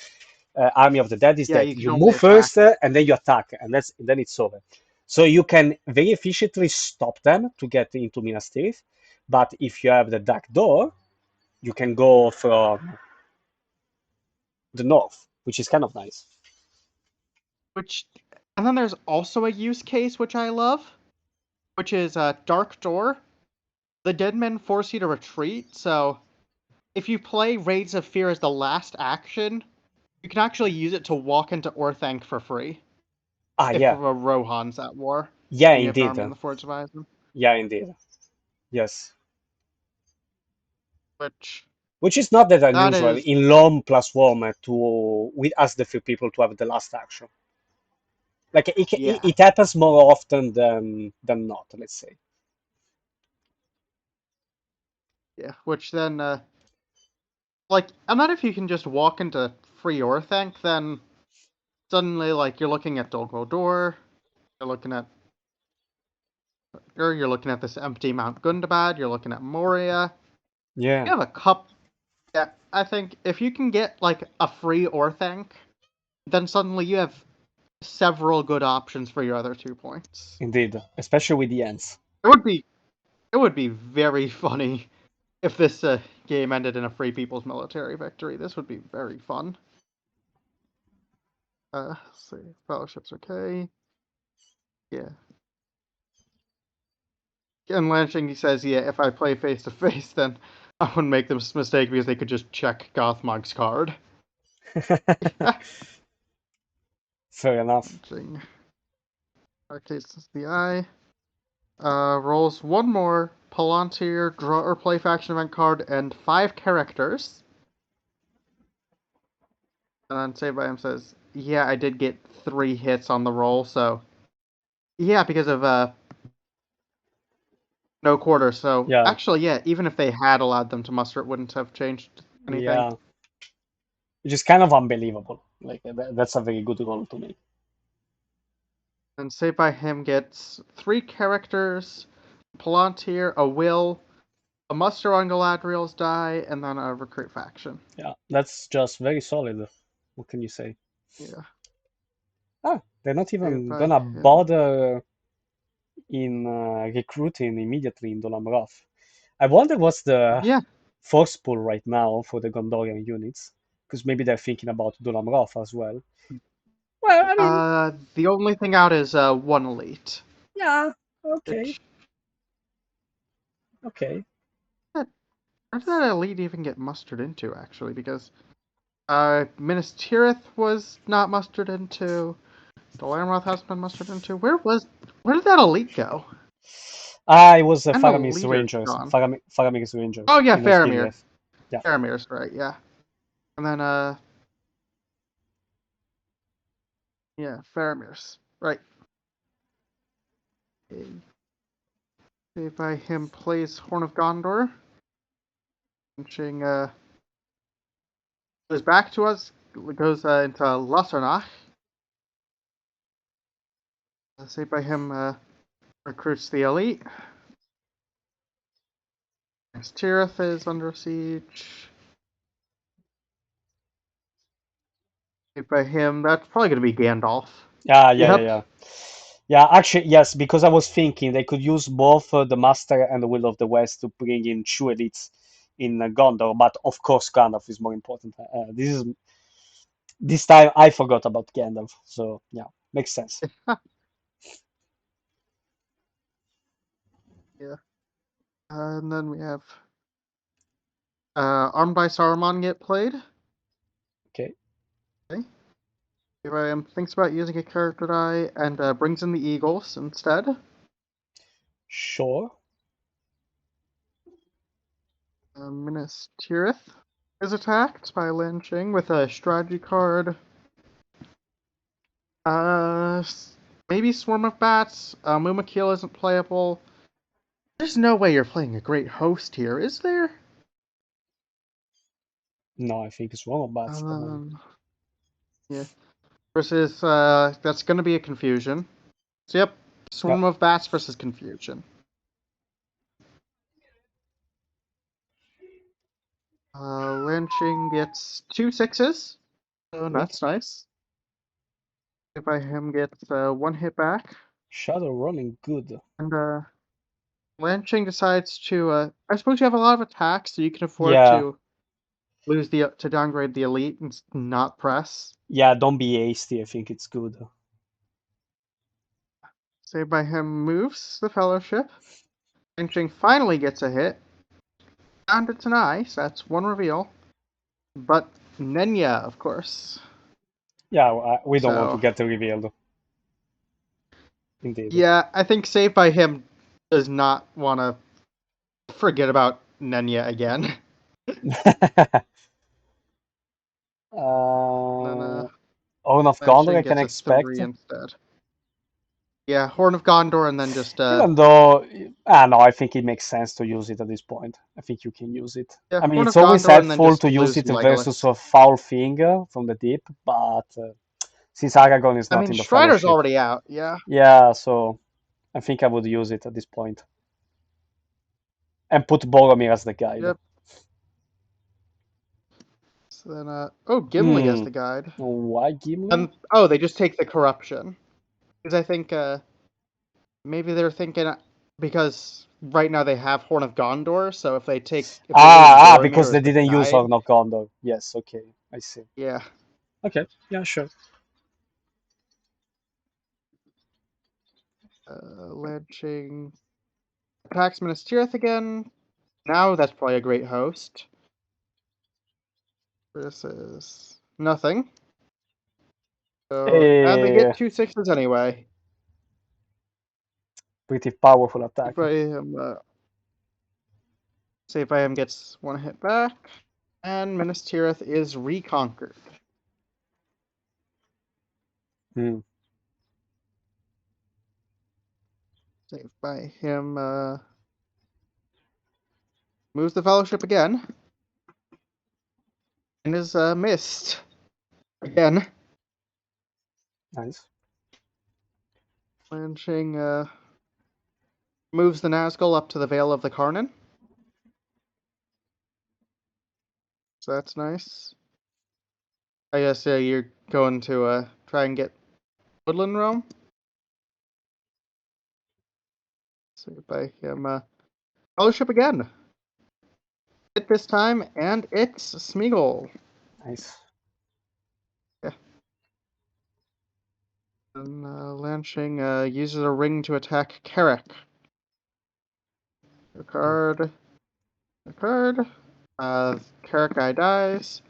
Army of the Dead is yeah, that you can you only move attack. first and then you attack, and then it's over. So you can very efficiently stop them to get into Minas Tirith, but if you have the Dark Door, you can go from the north, which is kind of nice. Which, and then there's also a use case which I love, which is Dark Door. The dead men force you to retreat, so if you play Raids of Fear as the last action, you can actually use it to walk into Orthanc for free Ah, if yeah, Rohan's at war yeah, and you have an indeed, army in the Forge of Isen. yeah, indeed, yes. Which Which is not that that unusual is, in LOM+WOME to with us the few people to have the last action. Like yeah, it happens more often than not, let's say. yeah. Which then, like, and then if you can just walk into free Orthanc, then suddenly, like, you're looking at Dol Guldur, you're looking at, or you're looking at this empty Mount Gundabad, you're looking at Moria. Yeah, You have a cup. Yeah, I think if you can get like a free Orthanc, then suddenly you have several good options for your other 2 points. indeed, especially with the ends. It would be it would be very funny if this game ended in a Free People's Military victory. This would be very fun. Let's see, fellowship's okay. Yeah, and Lanxing he says, yeah, if I play face to face, then I wouldn't make this mistake because they could just check Gothmog's card. Fair enough. Lanxing. Arcades the eye. Rolls one more Palantir, draw or play faction event card, and 5 characters. And then Saved by Him says, yeah, I did get 3 hits on the roll, so yeah, because of no quarter. So Yeah, actually, yeah, even if they had allowed them to muster, it wouldn't have changed anything. yeah, which is kind of unbelievable. Like that's a very good role to make. And Saved by Him gets 3 characters, Palantir, a will, a muster on Galadriel's die, and then a recruit faction. Yeah, that's just very solid. What can you say? Yeah, Ah, they're not Saved even by gonna Him. bother in recruiting immediately in Dolamroth. I wonder what's the Yeah, force pool right now for the Gondorian units, because maybe they're thinking about Dolamroth as well. Well, I mean, The only thing out is 1 elite. yeah, okay, Which okay. where did that elite even get mustered into? Actually, because Minas Tirith was not mustered into. Dell'Hobbit hasn't been mustered into. Where did that elite go? Ah, it was And the Faramir's leader's Rangers, gone. Faramir's Rangers Oh yeah, in Faramir. Osgiliath. Yeah, Faramir's right. Yeah, and then yeah, Faramir's right. Saved by Him plays Horn of Gondor. Launching goes back to us. Goes into Lasernach. Saved by Him recruits the elite. Tirith is under siege. Saved by Him. That's probably going to be Gandalf. yeah. Yep. Yeah, actually, yes, because I was thinking they could use both the Master and the Will of the West to bring in two elites in Gondor, but of course Gandalf is more important. This time I forgot about Gandalf, so yeah, makes sense. Yeah. And then we have Armed by Saruman get played. Okay. Okay. Here I am thinks about using a character die and brings in the Eagles instead. Sure. Minas Tirith is attacked by Lanxing with a strategy card. Maybe Swarm of Bats. Mumakil isn't playable. There's no way you're playing a great host here, is there? No, I think it's one of bats probably. Yeah. Versus, that's going to be a confusion. So, yep, Yeah. Swarm of Bats versus Confusion. Lanxing gets 2 6s, so Good. that's nice. Savedbyhim gets 1 hit back, Shadow running good. and Lanxing decides to. I suppose you have a lot of attacks, so you can afford Yeah. to to downgrade the elite and not press. Yeah, don't be hasty. I think it's good. Savedbyhim moves the Fellowship. Lanxing finally gets a hit, and it's an ice. That's 1 reveal. But Nenya, of course. Yeah, we don't want to So, get revealed. Indeed. yeah, I think Savedbyhim does not want to forget about Nenya again. Then Horn of Gondor, I Lanxing can gets a expect. 3 instead. Yeah, Horn of Gondor, and then just Even though, no, I think it makes sense to use it at this point. I think you can use it. yeah, I mean, Horn it's of always Gondor, and then helpful just to use lose it versus Legolas. a foul finger from the deep, but since Aragorn is I not mean, in the Strider's Fellowship, already out. Yeah. yeah, so I think I would use it at this point and put Boromir as the guide. Yep. So then, oh, Gimli as Hmm. the guide, Why Gimli? and oh, they just take the corruption because I think maybe they're thinking because right now they have Horn of Gondor, so if they lose Because Boromir they as the didn't use guide, Horn of Gondor. Yes, okay, I see. yeah. Okay, yeah, sure. Lanxing attacks Minas Tirith again. Now that's probably a great host. Versus nothing. So, and they Eh, get 2 6s anyway. Pretty powerful attack. Savedbyhim gets 1 hit back, and Minas Tirith is reconquered. Hmm. Savedbyhim moves the Fellowship again, and is missed again. Nice. Lanxing moves the Nazgul up to the Vale of the Karnan. So that's nice. I guess you're going to try and get Woodland Realm. Savedbyhim Fellowship again. Hit this time, and it's Smeagol. Nice. Yeah. And Lanxing uses a ring to attack Carrick. A card. A card. Carrick guy dies.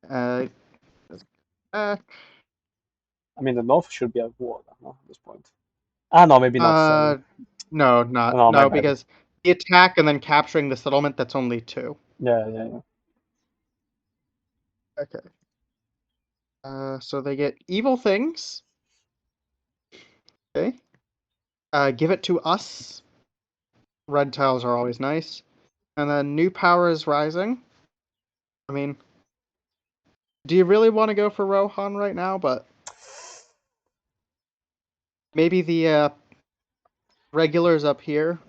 Uh, back. I mean, the North should be at war no, at this point. No, maybe not. Sorry. No, not No, my no, bad. because the attack and then capturing the settlement. That's only 2. Yeah, yeah, yeah. Okay. So they get evil things. Okay. Give it to us. Red tiles are always nice. And then new power is rising. I mean, do you really want to go for Rohan right now? But maybe the regulars up here.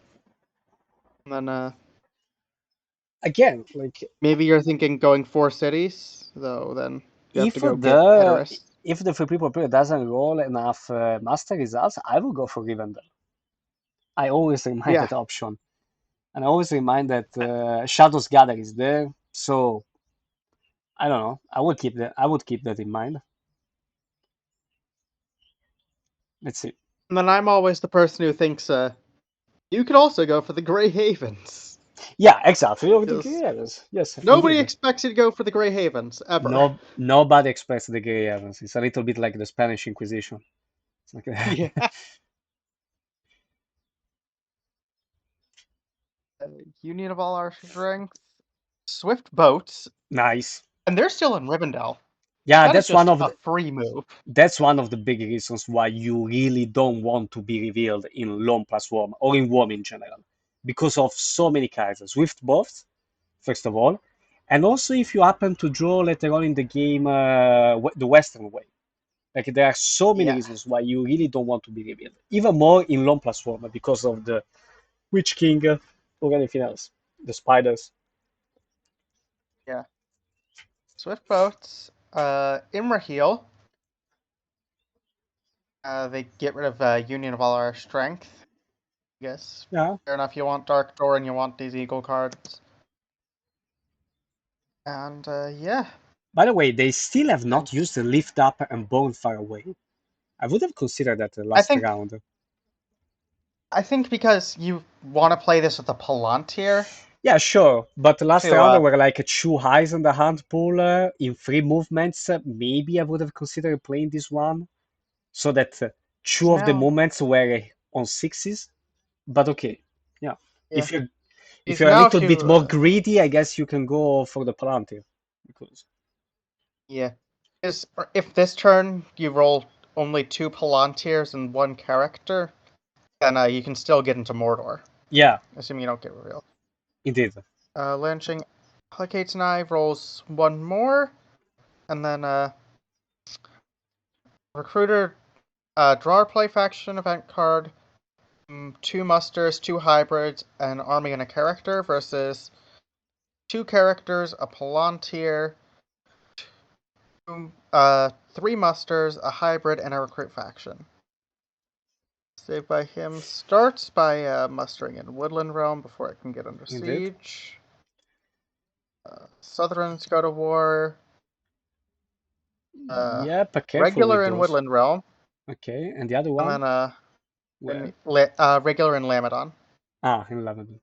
And then Again, like maybe you're thinking going 4 cities, though then you have if to go get Edoras. the free people player doesn't roll enough master results, I will go for Rivendell. I always remind Yeah. that option, and I always remind that Shadow's Gather is there. So I don't know. I would keep that. I would keep that in mind. Let's see. And then I'm always the person who thinks You could also go for the Grey Havens. Yeah, exactly. Over the Because Grey Yes, nobody indeed. expects you to go for the Grey Havens, ever. No, nobody expects the Grey Havens. It's a little bit like the Spanish Inquisition. It's like Yeah. Union of all our strength. Swift boats. nice. And they're still in Rivendell. Yeah, That is just a free move. that's one of the big reasons why you really don't want to be revealed in Lords+Warriors or in WOME in general, because of so many characters. With both, first of all, and also if you happen to draw later on in the game the Western way. Like there are so many Yeah. reasons why you really don't want to be revealed. Even more in Lords+Warriors because of the Witch King or anything else. The spiders. Yeah. Swift boats. Imrahil. They get rid of Union of all our strength. I guess. Yeah. Fair enough. You want Dark Door and you want these Eagle cards. And yeah. By the way, they still have And not used the lift up and burn far away. I would have considered that the I last think round. because you want to play this with a Palantir Yeah, sure. But the last to round there were like two highs in the hand pool in three movements. Maybe I would have considered playing this one so that two of the now. movements were on sixes. But okay, yeah. Yeah. If you if Is you're a now little bit to more greedy, I guess you can go for the Palantir. Because yeah. Is if this turn you roll only 2 Palantirs and 1 character, then you can still get into Mordor, yeah, assuming you don't get revealed. indeed. Lanxing placates an eye, rolls 1 more, and then recruiter draw or play faction event card, 2 musters, 2 hybrids, an army and a character versus 2 characters, a Palantir, 3 musters, a hybrid, and a recruit faction. Savedbyhim starts by mustering in Woodland Realm before it can get under Indeed. siege. Southrons go to war. Yeah, but careful with Regular in those. Woodland Realm, Okay, and the other and one? then Where? regular in Lamedon. Ah, in Lavender.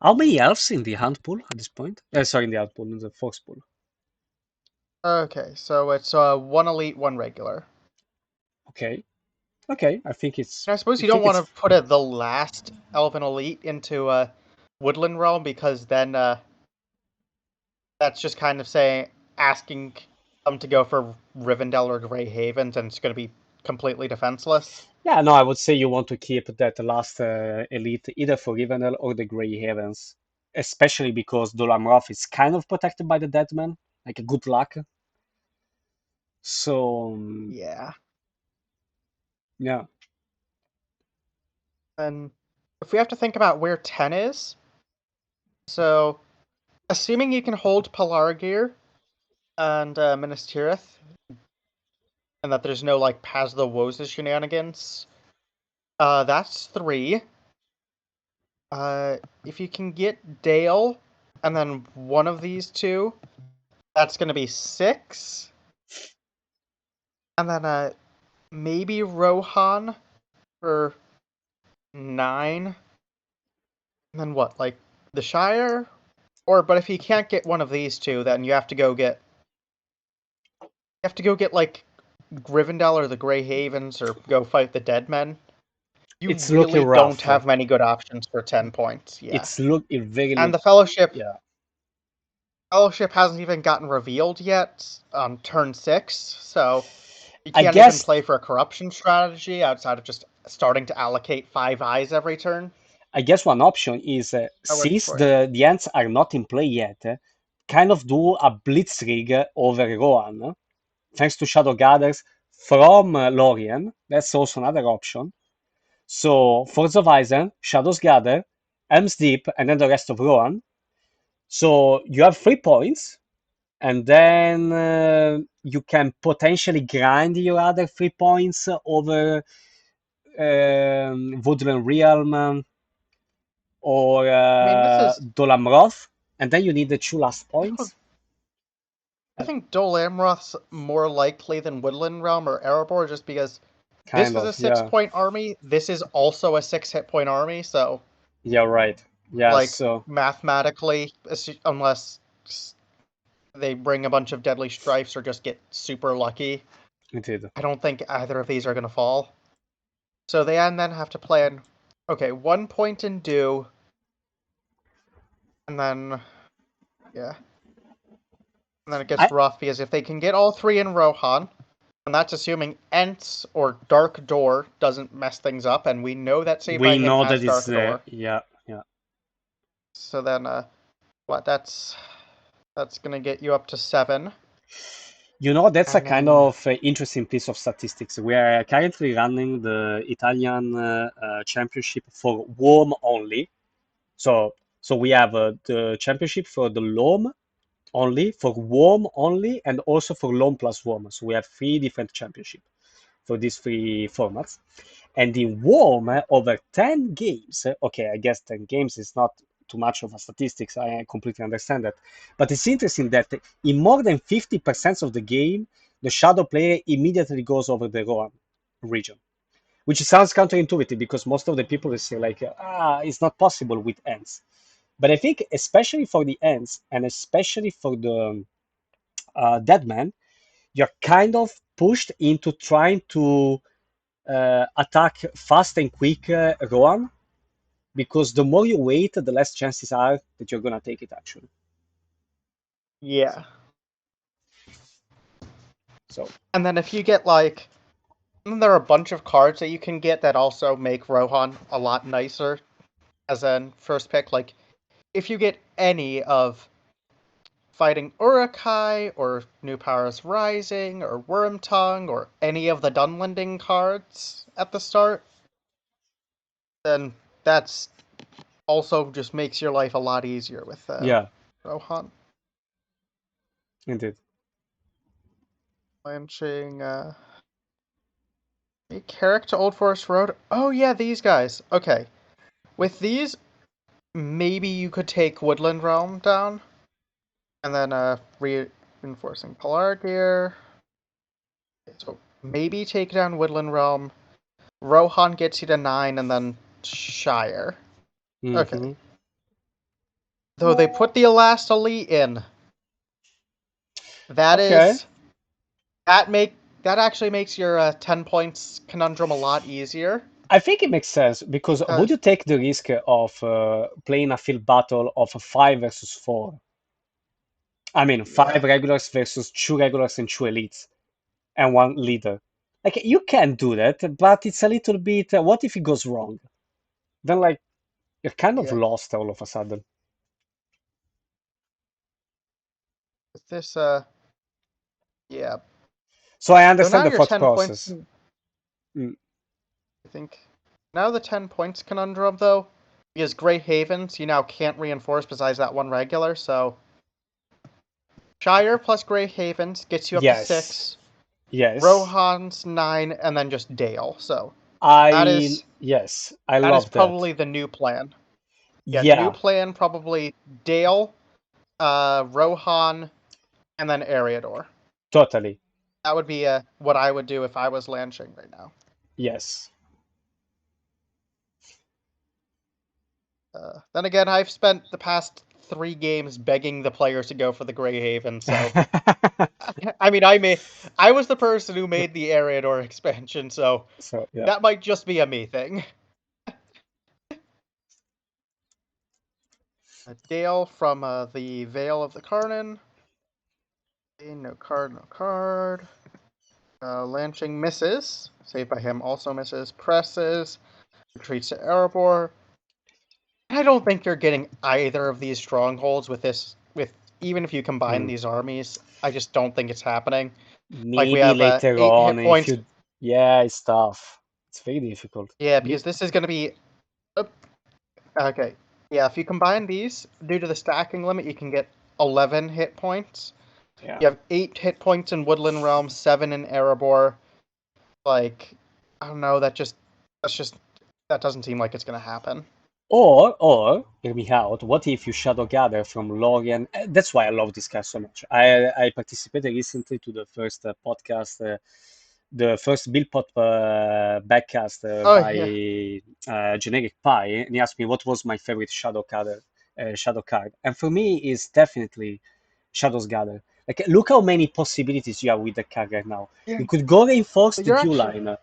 How many elves in the hand pool at this point? Sorry, in the hand pool, in the fox pool. Okay, so it's 1 elite, 1 regular. Okay. Okay, I think And I suppose you don't want to put the last Elven Elite into Woodland Realm because then that's just kind of asking them to go for Rivendell or Grey Havens, and it's going to be completely defenseless. Yeah, no, I would say you want to keep that last elite either for Rivendell or the Grey Havens, especially because Dolamroth is kind of protected by the Deadman, like a good luck. So, Yeah. yeah, And if we have to think about where 10 is, so assuming you can hold Pelargir and Minas Tirith, and that there's no like Pass the Woes shenanigans, that's 3. If you can get Dale and then one of these 2, that's going to be 6. And then maybe Rohan for 9. And then what, like the Shire? But if you can't get one of these 2, then you have to go get like Rivendell or the Grey Havens or go fight the Dead Men. You it's looking really don't rough. have many good options for 10 points. Yeah. It very And look, the Fellowship yeah. hasn't even gotten revealed yet on turn 6, so you I can't even guess play for a corruption strategy outside of just starting to allocate 5 eyes every turn. I guess one option is since the ants are not in play yet, kind of do a blitzkrieg over Rohan, thanks to Shadow Gathers from Lorien. That's also another option. So Force of Eisen, Shadows Gather, Helm's Deep, and then the rest of Rohan. So you have 3 points, and then you can potentially grind your other 3 points over Woodland Realm or I mean, this is. Dolamroth, and then you need the 2 last points. I think Dol Amroth's more likely than Woodland Realm or Erebor just because This kind is a of, six yeah. point army. This is also a 6 hit point army. So, Yeah, right. Yeah, like, so mathematically, unless they bring a bunch of deadly strifes or just get super lucky, indeed. I don't think either of these are going to fall. So they then have to plan, okay, 1 point in do, and then, yeah. And then it I gets rough because if they can get all three in Rohan, and that's assuming Ents or Dark Door doesn't mess things up, and we know that Saved by we Him know has that is Dark Door. yeah, yeah. So then, what? That's gonna get you up to 7, You know, that's a and kind then of interesting piece of statistics. We are currently running the Italian championship for WOME only. So, so we have the championship for the LOM only, for WOME only, and also for LOM plus WOME. So we have three different championships for these three formats. And in WOME, over 10 games, okay, I guess 10 games is not too much of a statistics. I completely understand that. But it's interesting that in more than 50% of the game, the shadow player immediately goes over the Rohan region, which sounds counterintuitive because most of the people will say like, it's not possible with ends. But I think especially for the ends and especially for the dead man, you're kind of pushed into trying to attack fast and quick Rohan, because the more you wait, the less chances are that you're gonna take it actually. yeah. So And then if you get like, and there are a bunch of cards that you can get that also make Rohan a lot nicer as a first pick. Like, if you get any of Fighting Urukai or New Powers Rising or Wormtongue or any of the Dunlending cards at the start, then that's also just makes your life a lot easier with yeah, Rohan. indeed. Lanxing, Carrick to Old Forest Road. Oh yeah, these guys. Okay. With these, maybe you could take Woodland Realm down, and then reinforcing Polar Gear. So maybe take down Woodland Realm. Rohan gets you to 9, and then Shire. Okay. Hmm. Though they put the last elite in, that Okay. is that make that actually makes your 10 points conundrum a lot easier. I think it makes sense because would you Cause take the risk of playing a field battle of 5 versus 4? I mean, yeah, 5 regulars versus 2 regulars and 2 elites and one leader. Like you can do that, but it's a little bit. What if it goes wrong? Then like you're kind of yeah. lost all of a sudden. With this yeah. So I So understand now the your thought 10 points. process. Mm, I think now the 10 points conundrum though, because Grey Havens you now can't reinforce besides that one regular. So Shire plus Grey Havens gets you up to yes, 6. yes. Rohan's 9, and then just Dale. So that I is yes, I that is love that. probably the new plan. Yeah, new Yeah, plan probably Dale, Rohan, and then Ariador. totally. That would be what I would do if I was Lanxing right now. Yes. Then again, I've spent the past 3 games begging the players to go for the Grey Haven, so I mean, I was the person who made the Ariador expansion, so So yeah. that might just be a me thing. Dale from the Vale of the Carnan. Okay, no card, no card. Lanching misses. Saved by Him also misses. Presses. Retreats to Erebor. I don't think you're getting either of these strongholds with this. With even if you combine Mm. these armies, I just don't think it's happening. Like we Maybe have later 8 on hit if points. you, yeah, it's tough. It's very difficult. Yeah, You, because this is going to be. Okay. Yeah, if you combine these, due to the stacking limit, you can get 11 hit points. yeah. You have 8 hit points in Woodland Realm, 7 in Erebor. Like, I don't know. That's just that doesn't seem like it's gonna happen. Or hear me out. What if you shadow gather from Lorien? That's why I love this card so much. I participated recently to the first podcast the first Billpot backcast Oh by yeah. Generic Pie, and he asked me what was my favorite shadow card, and for me, it's definitely Shadow's Gather. Like, look how many possibilities you have with the card right now. Yeah. You could go reinforce the You're dual actually line.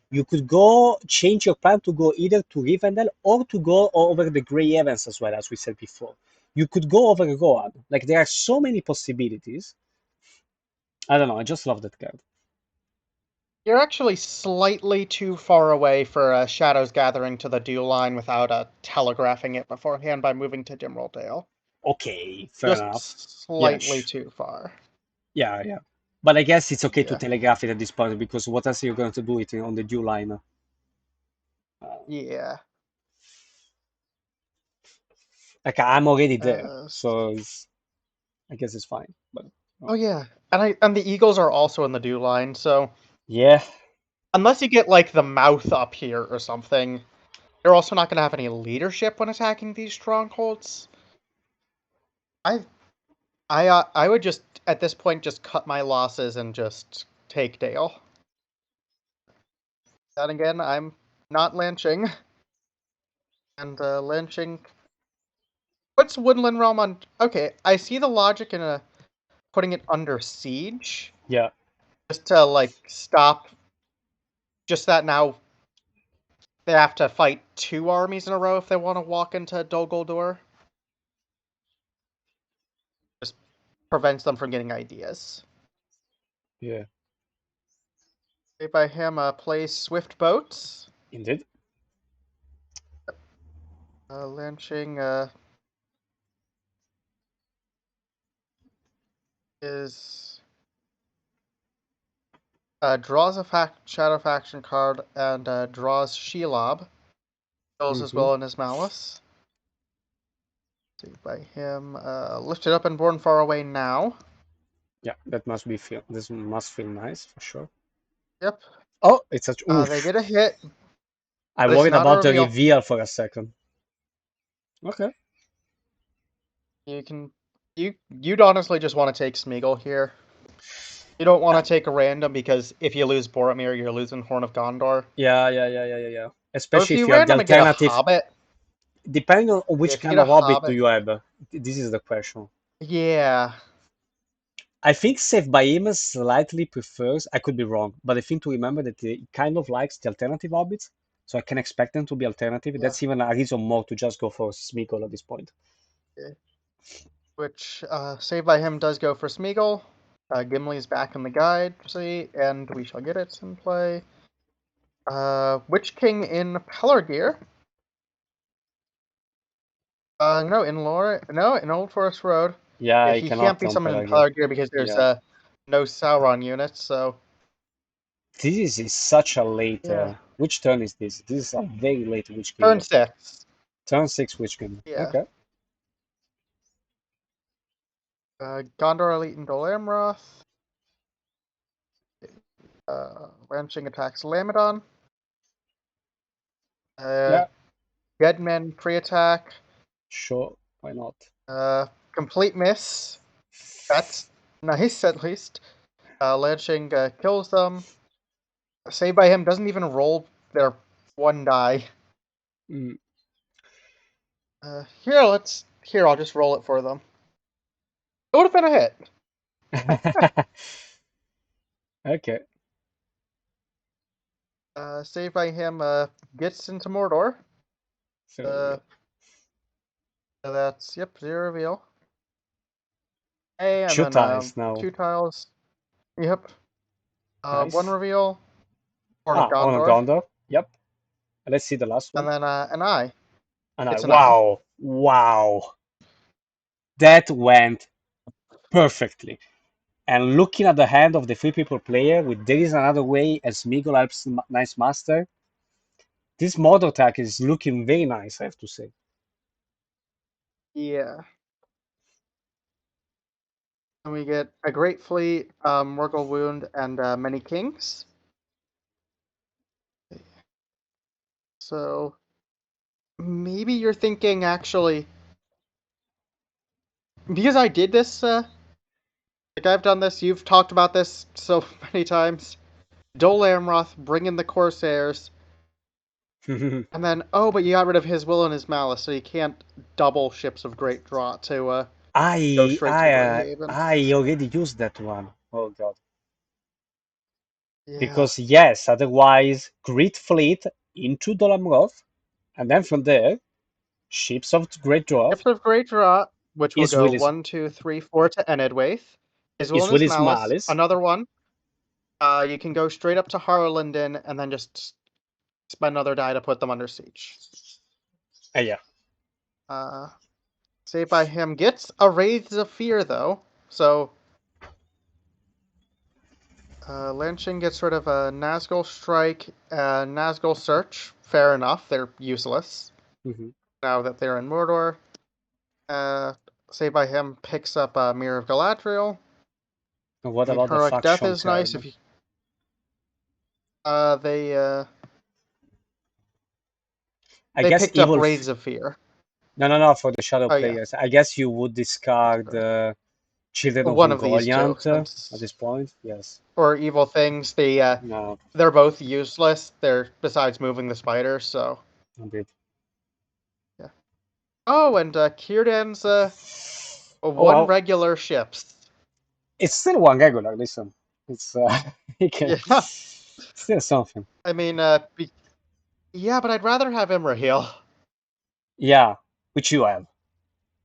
You could go change your plan to go either to Rivendell or to go over the Grey Heavens as well, as we said before. You could go over Rohan. Like, there are so many possibilities. I don't know. I just love that card. you're actually slightly too far away for Shadow's Gathering to the dual line without telegraphing it beforehand by moving to Dimroll Dale. Okay, fair enough. Just Yeah, slightly too far. yeah, yeah. But I guess it's okay to Yeah. telegraph it at this point because what else are you going to do it on the dual line? Yeah. Like, I'm already there, Uh, so I guess it's fine. But oh yeah. And the Eagles are also in the dual line, so yeah, unless you get like the mouth up here or something, you're also not going to have any leadership when attacking these strongholds. I I would just at this point just cut my losses and just take Dale. Then again, I'm not lynching, and lynching puts Woodland Realm on. Okay, I see the logic in putting it under siege, yeah, just to like stop. Just that now they have to fight two armies in a row if they want to walk into Dol Guldur. Just prevents them from getting ideas. yeah. Savedbyhim plays Swift Boats. Indeed. Lynching is draws a shadow faction card and draws Shelob. Kills as Hmm. well in his malice. Savedbyhim lifted up and born far away now. Yeah, that must be feel. This must feel nice for sure. Yep. Oh, it's such They oof. get a hit, I but it's worried not a about the reveal. reveal for a second. Okay. You can you'd honestly just want to take Smeagol here. You don't want Uh, to take a random because if you lose Boromir, you're losing Horn of Gondor. yeah, yeah, yeah, yeah, yeah, yeah. Or if Especially if you you have the random and get a alternative. Hobbit, Depending on yeah, which if you kind get a of hobbit do Hobbit, you have, this is the question. yeah, I think Safe by Him slightly prefers, I could be wrong, but I think to remember that he kind of likes the alternative hobbits, so I can expect them to be alternative. yeah. That's even a reason more to just go for Smeagol at this point. Okay. Which Savedbyhim does go for Smeagol. Gimli's back in the guide, see, and we shall get it in play. Witch King in Pelargir. No, in lore, no, in Old Forest Road. Yeah, Yeah, I he can't cannot be on summoned in Pelargir. Pelargir because there's Yeah. no Sauron units. So This is such a late. yeah, Which turn is this? This is a very late Witch turn King. 6. Turn 6 Witch King. Yeah, Okay. Gondor Elite and Dol Amroth. Lanxing attacks Lamedon. Uh, Yeah, Deadman pre-attack. sure. Why not? Complete miss. That's nice, at least. Lanxing kills them. Savedbyhim doesn't even roll their one die. Mm. Here, I'll just roll it for them. It would have been a hit. Okay. Savedbyhim gets into Mordor. So Uh, that's, yep, 0 reveal. Hey, and two then tiles now. 2 tiles. Yep. One Nice. reveal. Horn of Ah, on a Gondor. Gondor. Yep. Let's see the last And one. then an eye. And It's an eye. wow, wow, that went perfectly. And looking at the hand of the three people player with there is another way as Miguel helps nice master, this model attack is looking very nice, I have to say. Yeah. And we get a Great Fleet, Morgul Wound, and many Kings. So maybe you're thinking actually because I did this. Like I've done this. You've talked about this so many times. Dol Amroth, bring in the Corsairs, and then but you got rid of his will and his malice, so you can't double ships of great draw to go I straight to the Grey I Haven. I already used that one. Oh God. Yeah. Because yes, otherwise Great Fleet into Dolamroth, and then from there, ships of Great Dwarf, Ships of Great Draw, which will his go will is 1, 2, 3, 4 to Enedwaith. His will his and will his is malice. Malice. Another one. You can go straight up to Harlingen and then just spend another die to put them under siege. Yeah. Uh, Savedbyhim gets a Wraiths of Fear though, so Lanxing gets rid of a Nazgul Strike, Nazgul Search. Fair enough, they're useless Hmm. now that they're in Mordor. Savedbyhim picks up Mirror of Galadriel. And what I mean, about the Heroic Death faction is nice turn? if you. They I they guess picked up evil. Wraiths of Fear. No, for the shadow Oh yeah, players. I guess you would discard sorry. Children of One of these two, Ungoliant at since this point. Yes. or Evil Things. No, They're both useless. They're besides moving the spiders, so indeed. yeah. Oh, and Círdan's Oh one well, regular ships. it's still one regular. Listen, it's okay. Yeah, Still something. I mean, yeah, but I'd rather have Imrahil. Yeah, which you have.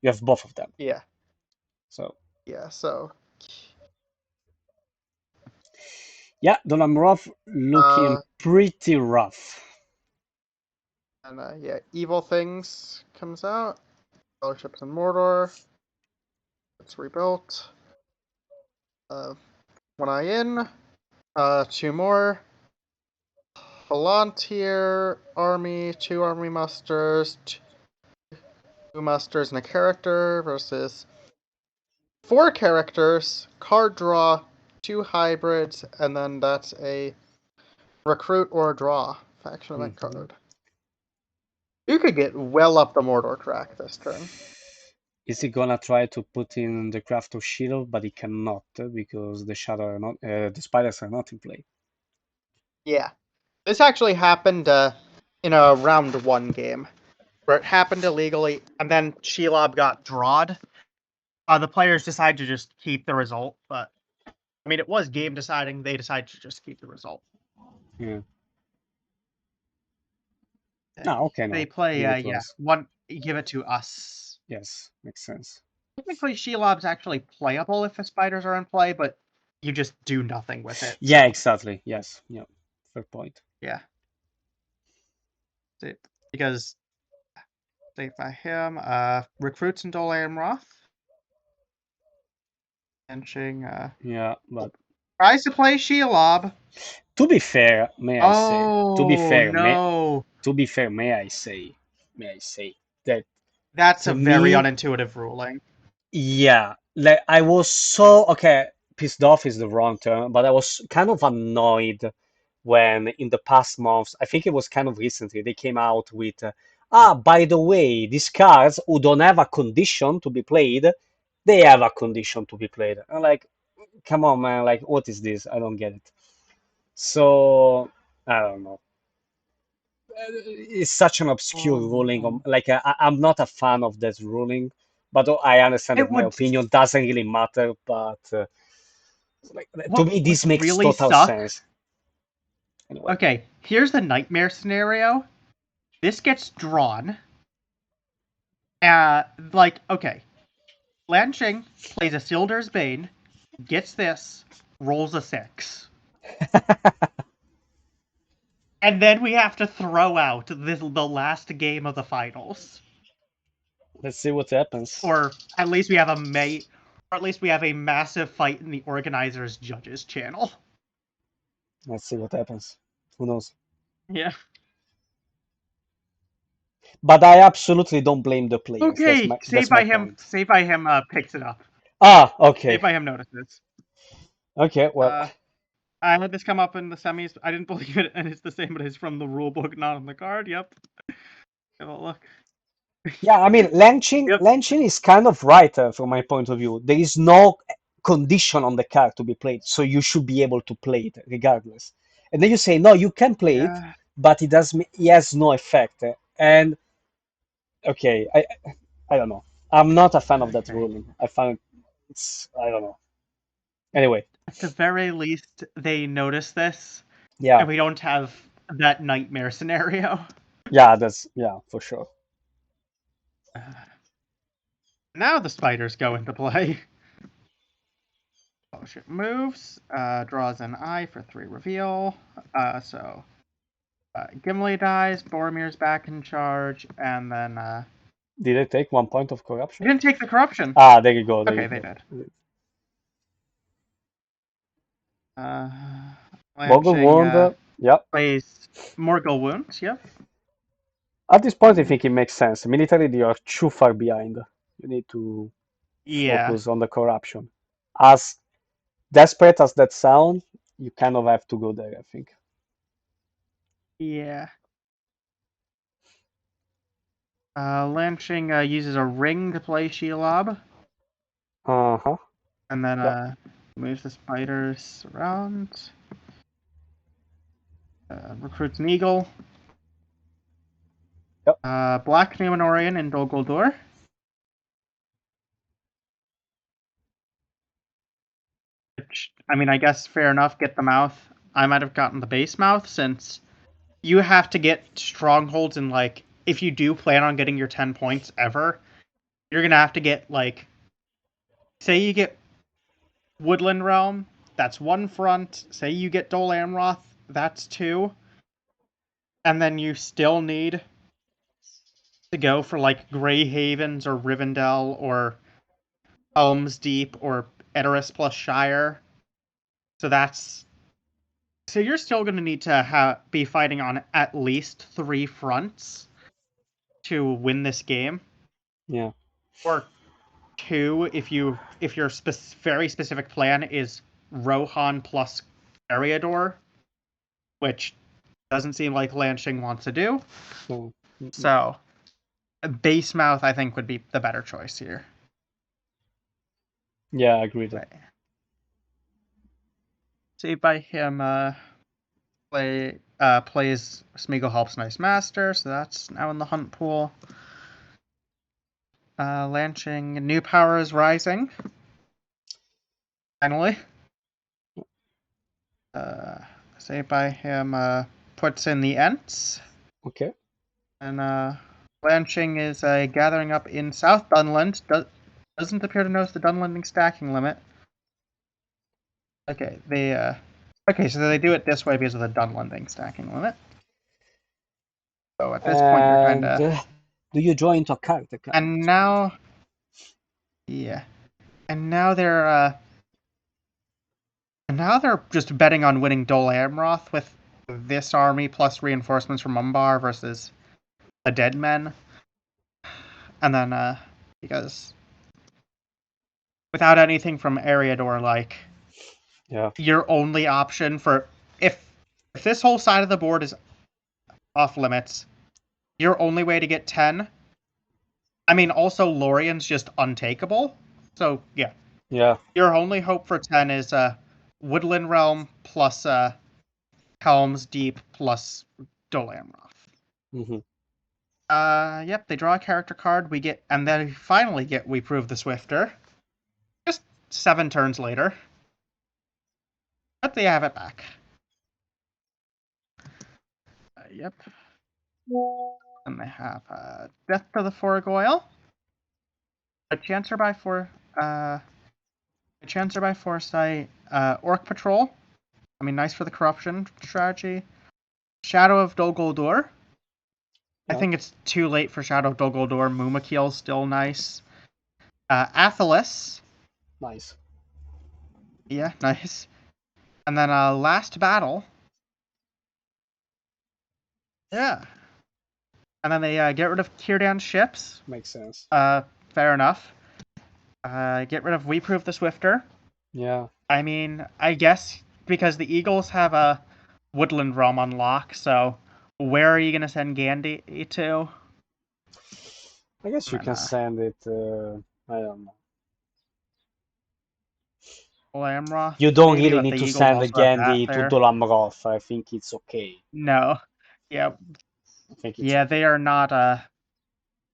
You have both of them. Yeah, So yeah. So, yeah, Donald rough looking uh, pretty rough. and yeah, Evil Things comes out. Fellowships in Mordor. It's rebuilt. One eye in. Two more. Volunteer army, two army musters, two musters and a character versus four characters, card draw, two hybrids, and then that's a recruit or draw faction event Hmm. card. You could get well up the Mordor track this turn. Is he gonna try to put in the craft of shield, but he cannot because the shadow are not, the spiders are not in play. Yeah. This actually happened in a round one game where it happened illegally, and then Shelob got drawed. The players decided to just keep the result, but I mean, it was game deciding. They decided to just keep the result. Yeah. Ah, okay, They no, play, give it to yeah, us. give it to us. Yes, makes sense. Technically, Shelob's actually playable if the spiders are in play, but you just do nothing with it. Yeah, So exactly. Yes, yeah, fair point. yeah, because say by him, recruits in Dol Amroth, benching, Yeah, but tries to play Shelob. to be fair, may I say, Oh no, may I say that that's to a very me, unintuitive ruling. yeah, like I was so okay, pissed off is the wrong term, but I was kind of annoyed when in the past months, I think it was kind of recently, they came out with, by the way, these cards who don't have a condition to be played, they have a condition to be played. I'm like, come on, man, like, what is this? I don't get it. So, I don't know. It's such an obscure Oh ruling. no, Like, I'm not a fan of that ruling, but I understand it that my would. opinion doesn't really matter. But like, to me, What this makes really total suck. sense. Anyway. Okay, here's the nightmare scenario. This gets drawn. Okay, Lanxing plays a Sildur's Bane, gets this, rolls a 6. And then we have to throw out the last game of the finals. Let's see what happens. Or at least we have a massive fight in the organizers' judges channel. Let's see what happens. Who knows? Yeah. But I absolutely don't blame the players. Okay, That's my point. Savedbyhim picks it up. Ah, okay. Savedbyhim notices. Okay, well, I had this come up in the semis. I didn't believe it, and it's the same, but it's from the rulebook, not on the card. Yep. Have a look. yeah, I mean, Lanxing, Yep. Lanxing is kind of right from my point of view. There is no condition on the card to be played, so you should be able to play it regardless. And then you say, no, you can play it, Yeah. but he has no effect. And okay, I don't know. I'm not a fan of that Okay. ruling. I find it's I don't know. Anyway, At the very least, they notice this, yeah, and we don't have that nightmare scenario. yeah, that's yeah for sure. Now the spiders go into play. Fellowship moves, draws an eye for 3 reveal. So Gimli dies, Boromir's back in charge, and then Did I take 1 point of they corruption? didn't take the corruption. Ah, there you go, there you Okay, they go. did. Uh, Mogul Lanxing wound. Yep. plays Morgul Wounds, yep. At this point, I think it makes sense. Militarily, you're too far behind. You need to Yeah, focus on the corruption. As desperate as that sound, you kind of have to go there, I think. yeah. Lanxing uses a ring to play Shelob, Uh-huh. and then Yep. moves the spiders around. Recruits an eagle. Yep. Black Numenorian in Dol Guldur. Which, I mean, I guess fair enough, get the mouth. I might have gotten the base mouth since you have to get strongholds in, like, if you do plan on getting your 10 points ever, you're gonna have to get, like, say you get Woodland Realm, that's 1 front. Say you get Dol Amroth, that's 2. And then you still need to go for, like, Grey Havens or Rivendell or Helm's Deep or Edoras plus Shire. So that's so you're still going to need to be fighting on at least 3 fronts to win this game, Yeah. or 2 if your very specific plan is Rohan plus Eriador, which doesn't seem like Lanxing wants to do. No. Mm-mm. So base mouth I think would be the better choice here. Yeah, I agree. Right. Savedbyhim plays Smeagol helps Nice Master, so that's now in the hunt pool. Lanxing New Powers Rising. Finally. Savedbyhim puts in the Ents. Okay. And Lanxing is gathering up in South Dunland. Doesn't appear to notice the Dunlanding stacking limit. Okay, so they do it this way because of the Dunlanding stacking limit. So at this point they're kind And of... do you draw into a character count? And now... Yeah. And now they're just betting on winning Dol Amroth with this army plus reinforcements from Umbar versus the Dead Men. And then, because without anything from Eriador, like, Yeah. your only option for... If this whole side of the board is off limits, your only way to get 10... I mean, also, Lorien's just untakeable. So, yeah. Yeah. Your only hope for 10 is Woodland Realm plus Helm's Deep plus Dol Amroth. Mm-hmm. Yep, they draw a character card. And then finally We Prove the Swifter. Just 7 turns later. But they have it back. Yep. And they have Death to the Forgoyle. A Chancer by Foresight. Orc Patrol. I mean, nice for the corruption strategy. Shadow of Dol Guldur. I Yeah. think it's too late for Shadow of Dol Guldur. Mumakil's still nice. Athelis. Nice. Yeah, nice. And then Last Battle. Yeah. And then they get rid of Kirdan's ships. Makes sense. Fair enough. Get rid of We Prove the Swifter. Yeah. I mean, I guess because the Eagles have a Woodland Realm on lock, so where are you going to send Gandhi to? I guess you And, can send it. I don't know. Lamroth, You don't maybe, really but need the to Eagles send also have that Gandhi to there. Dolamroth. I think it's okay. No. Yeah. I think it's Yeah, okay. they are not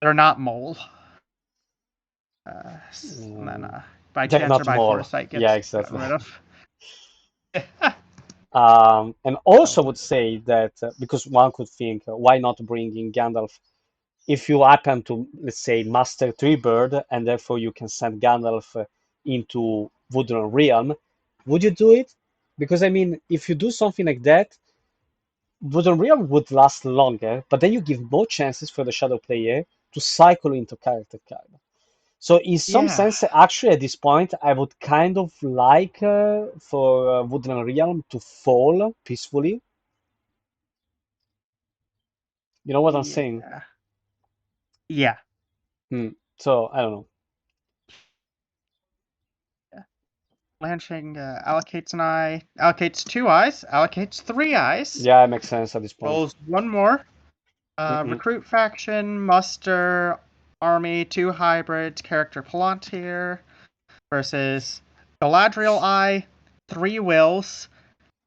they're not mole. And then Mm, by they're chance or not by more. foresight Yeah, gets gotten exactly. rid of. And also So would say that because one could think, why not bring in Gandalf if you happen to, let's say, master Treebird, and therefore you can send Gandalf into Woodland Realm, would you do it? Because I mean, if you do something like that, Woodland Realm would last longer, but then you give more chances for the Shadow player to cycle into character card. So in some yeah, sense, actually, at this point, I would kind of like for Woodland Realm to fall peacefully. You know what I'm saying? yeah, yeah. Hmm. So I don't know. Lanxing allocates 2 eyes, allocates 3 eyes, Yeah, it makes sense at this point. rolls one more. Mm-mm. Recruit faction, muster, army, 2 hybrids, character Palantir versus Galadriel Eye, 3 wills,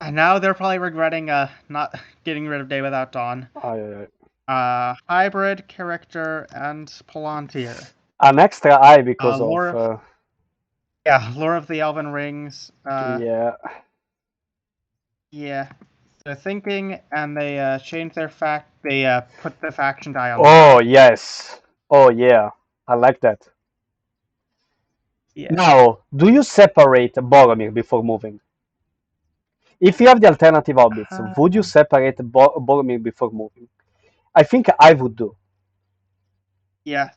and now they're probably regretting not getting rid of Day Without Dawn. Aye, aye, aye. Hybrid character and Palantir. An extra eye because of Lore of Lore of the Elven Rings. yeah. Yeah, they're thinking, and they change their fact. They put the faction die on Oh movement. yes. Oh yeah. I like that. Yeah. Now, do you separate Boromir before moving? If you have the alternative hobbits, Uh, would you separate Boromir before moving? I think I would do. yeah.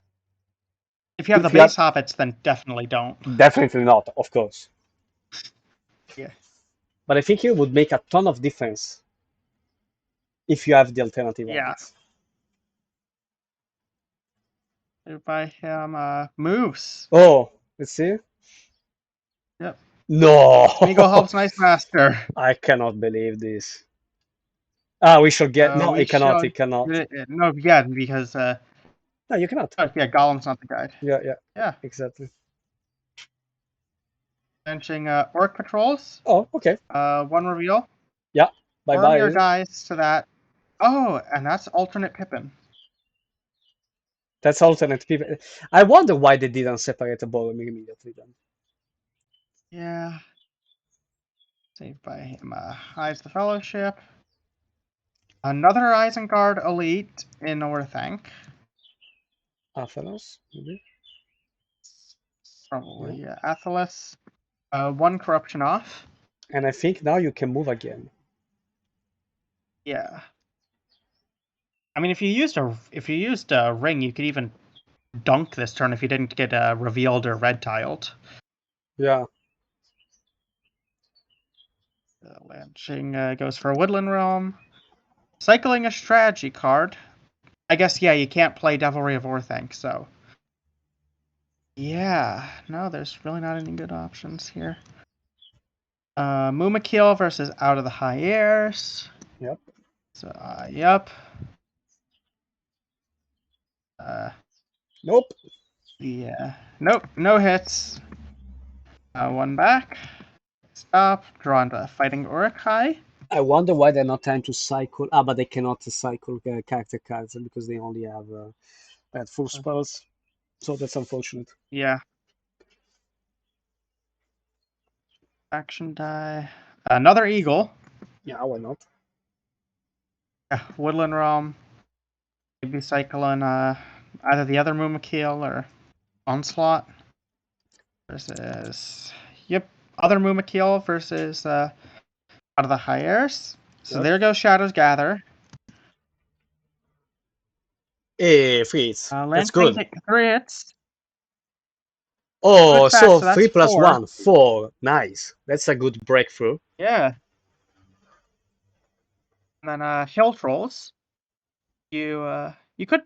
If you have the If you have, base hobbits, then definitely don't. definitely not, of course. Yeah. But I think it would make a ton of difference if you have the alternative Yeah. hobbits. By him moves. Oh, let's see. Yep. No, Smeagol helps Nice Master. I cannot believe this. Ah, we should get. No, We it cannot. shall. It cannot. No, yeah, because No, you cannot. yeah, Gollum's not the guide. Yeah, yeah, Yeah. exactly. Benching Orc Patrols. Oh, okay. One reveal. Yeah. Bye Boromir bye. dies to that. Oh, and that's alternate Pippin. That's alternate people. I wonder why they didn't separate the Boromir immediately then. Yeah. Saved by him. Hides the Fellowship. Another Isengard Elite in Northank. Athanos, maybe. Yeah. Probably Athelas. One corruption off. And I think now you can move again. Yeah. I mean, if you used a ring, you could even dunk this turn if you didn't get revealed or red tiled. Yeah. Lanching goes for a Woodland Realm. Cycling a strategy card. I guess, yeah, you can't play Devilry of Orthanc, so. Yeah, no, there's really not any good options here. Mumakil versus Out of the High Airs. Yep. So, yep. Nope. Yeah. Nope, no hits. One back. Stop. Draw into Fighting Urukai. I wonder why they're not trying to cycle. Ah, but they cannot cycle character cards because they only have full spells. So that's unfortunate. Yeah. Action die. Another Eagle. Yeah, why not? Woodland Realm. Maybe cycling either the other Mumakil or Onslaught. Versus. Yep. Other Mumakil versus Out of the High Airs. So Yep. there goes Shadows Gather. Hey, Fritz. That's Lanxing good. hit 3 hits. Oh, Good fast, so so that's 3 plus 4. 1, 4. Nice. That's a good breakthrough. Yeah. And then Hill Trolls. You could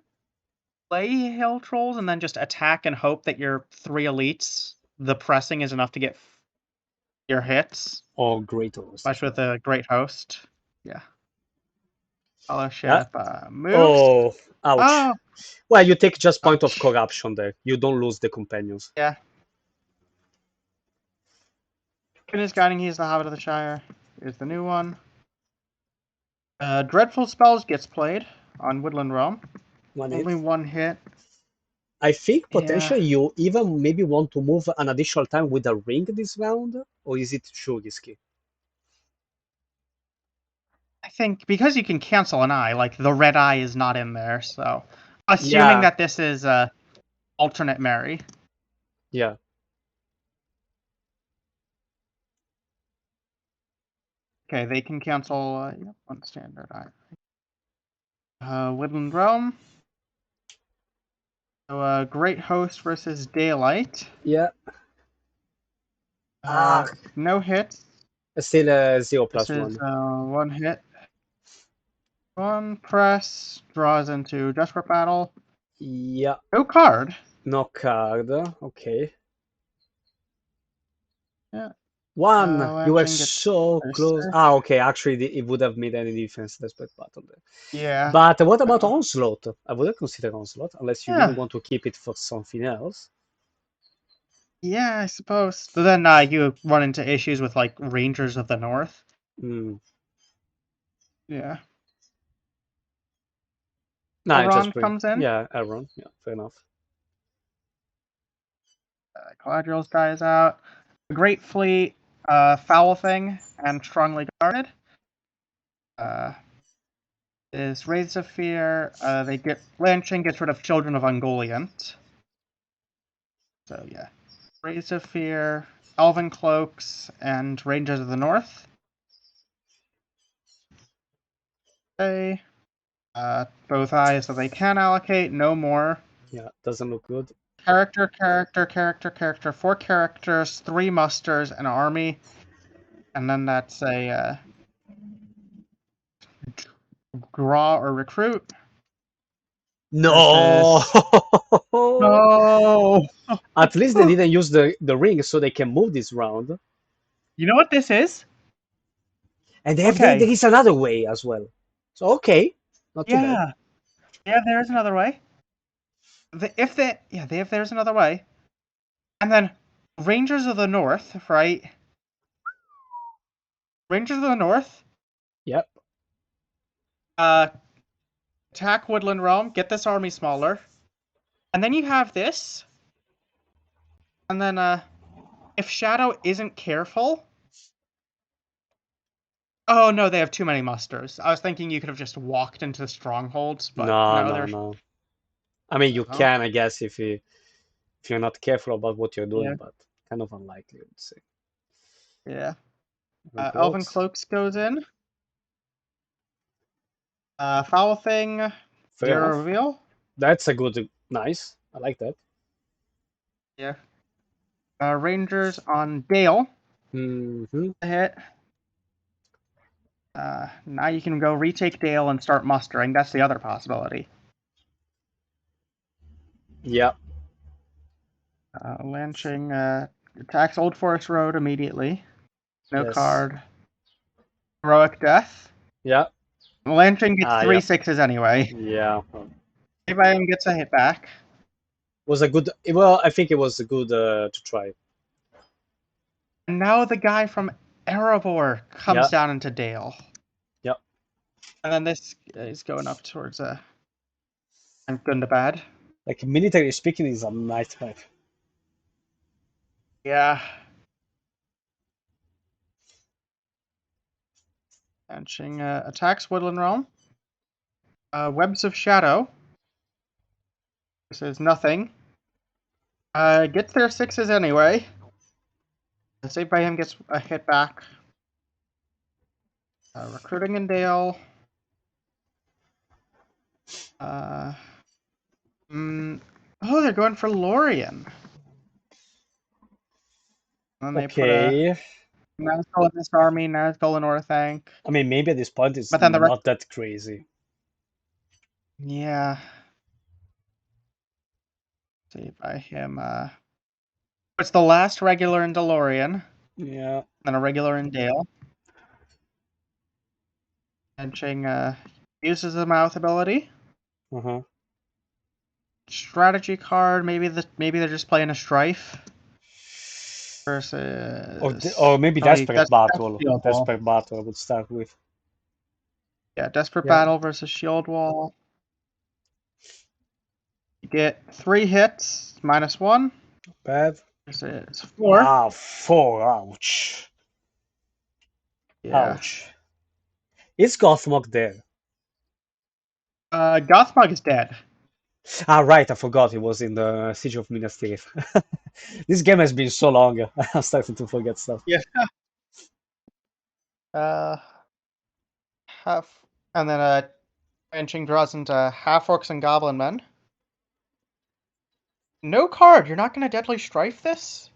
play Hill Trolls and then just attack and hope that your 3 elites, the pressing is enough to get your hits. Oh, great host. Especially with a Great Host. Yeah. Yeah. Fellowship moves. Oh, ouch. Oh, Well, you take just point of ouch. corruption there. You don't lose the companions. Yeah. Is guiding. He's the Hobbit of the Shire. Is the new one. Dreadful Spells gets played on Woodland Realm. One hit. Only one hit. I think Yeah. potentially you even maybe want to move an additional time with a ring this round, or is it too risky? I think because you can cancel an eye, like the red eye is not in there, so assuming Yeah, that this is alternate Mary. yeah. Okay, they can cancel one standard eye. Woodland Realm. So Great Host versus Daylight. Yeah. No hits. Still 0 This plus is 1. one hit. One press draws into Desperate Battle. Yeah. No card. No card. Okay. Yeah. One. You were Lanxing gets so close. Okay. Actually, it would have made any difference. Desperate battle there. Yeah. But what about Onslaught? I wouldn't consider Onslaught unless you really Yeah. want to keep it for something else. Yeah, I suppose. But then you run into issues with like Rangers of the North. Hmm. Yeah. No, I just Elrond bring. comes in. Yeah, Elrond. Yeah, fair enough. Galadriel's dies out. The Great Fleet, Foul Thing, and Strongly Guarded. Is Raids of Fear. They get Lanxing gets rid of Children of Ungoliant. So yeah. Raids of Fear, Elven Cloaks, and Rangers of the North. Okay. Both eyes that they can allocate, no more. Yeah, doesn't look good. Character. 4 characters, 3 musters, an army. And then that's a draw or recruit. No. No! At least they didn't use the ring, so they can move this round. You know what this is? And there Okay. is another way as well. So okay, not too bad. Yeah. Yeah, there's another way. If there's another way. And then Rangers of the North, right? Rangers of the North, Yep. attack Woodland Realm, get this army smaller. And then you have this. And then if Shadow isn't careful. Oh no, they have too many musters. I was thinking you could have just walked into the strongholds, but No, no, no, they're no. I mean, you oh, can, I guess, if you're not careful about what you're yeah, doing, but kind of unlikely, I would say. yeah. Even Elven close. Cloaks goes in. Foul Thing, Fair Zero enough. Reveal. That's a good, nice. I like that. Yeah. Rangers on Dale. Mm-hmm. Hit. Now you can go retake Dale and start mustering. That's the other possibility. Yeah. Lanching attacks Old Forest Road immediately. No Yes. card. Heroic Death. Yeah. Lanching gets three Yeah. sixes anyway. Yeah. Savedbyhim gets a hit back. Was a good. Well, I think it was a good to try. And now the guy from Erebor comes Yeah. down into Dale. Yeah. And then this is going up towards I'm going to bad. Like military speaking is a nightmare. Yeah. Lanching attacks Woodland Realm. Webs of Shadow. This is nothing. Gets their sixes anyway. Savedbyhim gets a hit back. Recruiting in Dale. Oh, they're going for Lorien. And then they put a Okay. Nazgul in this army, Nazgul in Orthanc. I mean, maybe at this point it's But then the rest. not that crazy. Yeah. Savedbyhim. It's the last regular in DeLorean. Yeah. Then a regular in Dale. And Ching uses the mouth ability. Uh-huh. Strategy card. Maybe they're just playing a strife. versus or maybe oh, wait, Desperate that's Battle. Shield Wall. Desperate Battle I would start with. Yeah, Desperate Yeah, Battle versus Shield Wall. You get 3 hits, -1. bad. Versus 4. Ah, 4. Ouch. Yeah. Ouch. Is Gothmog there? Gothmog is dead. Ah, right, I forgot he was in the Siege of Minas Tirith. This game has been so long, I'm starting to forget stuff. Yeah. Uh, half, and then Lanxing draws into half orcs and goblin men. No card. You're not gonna Deadly Strife this?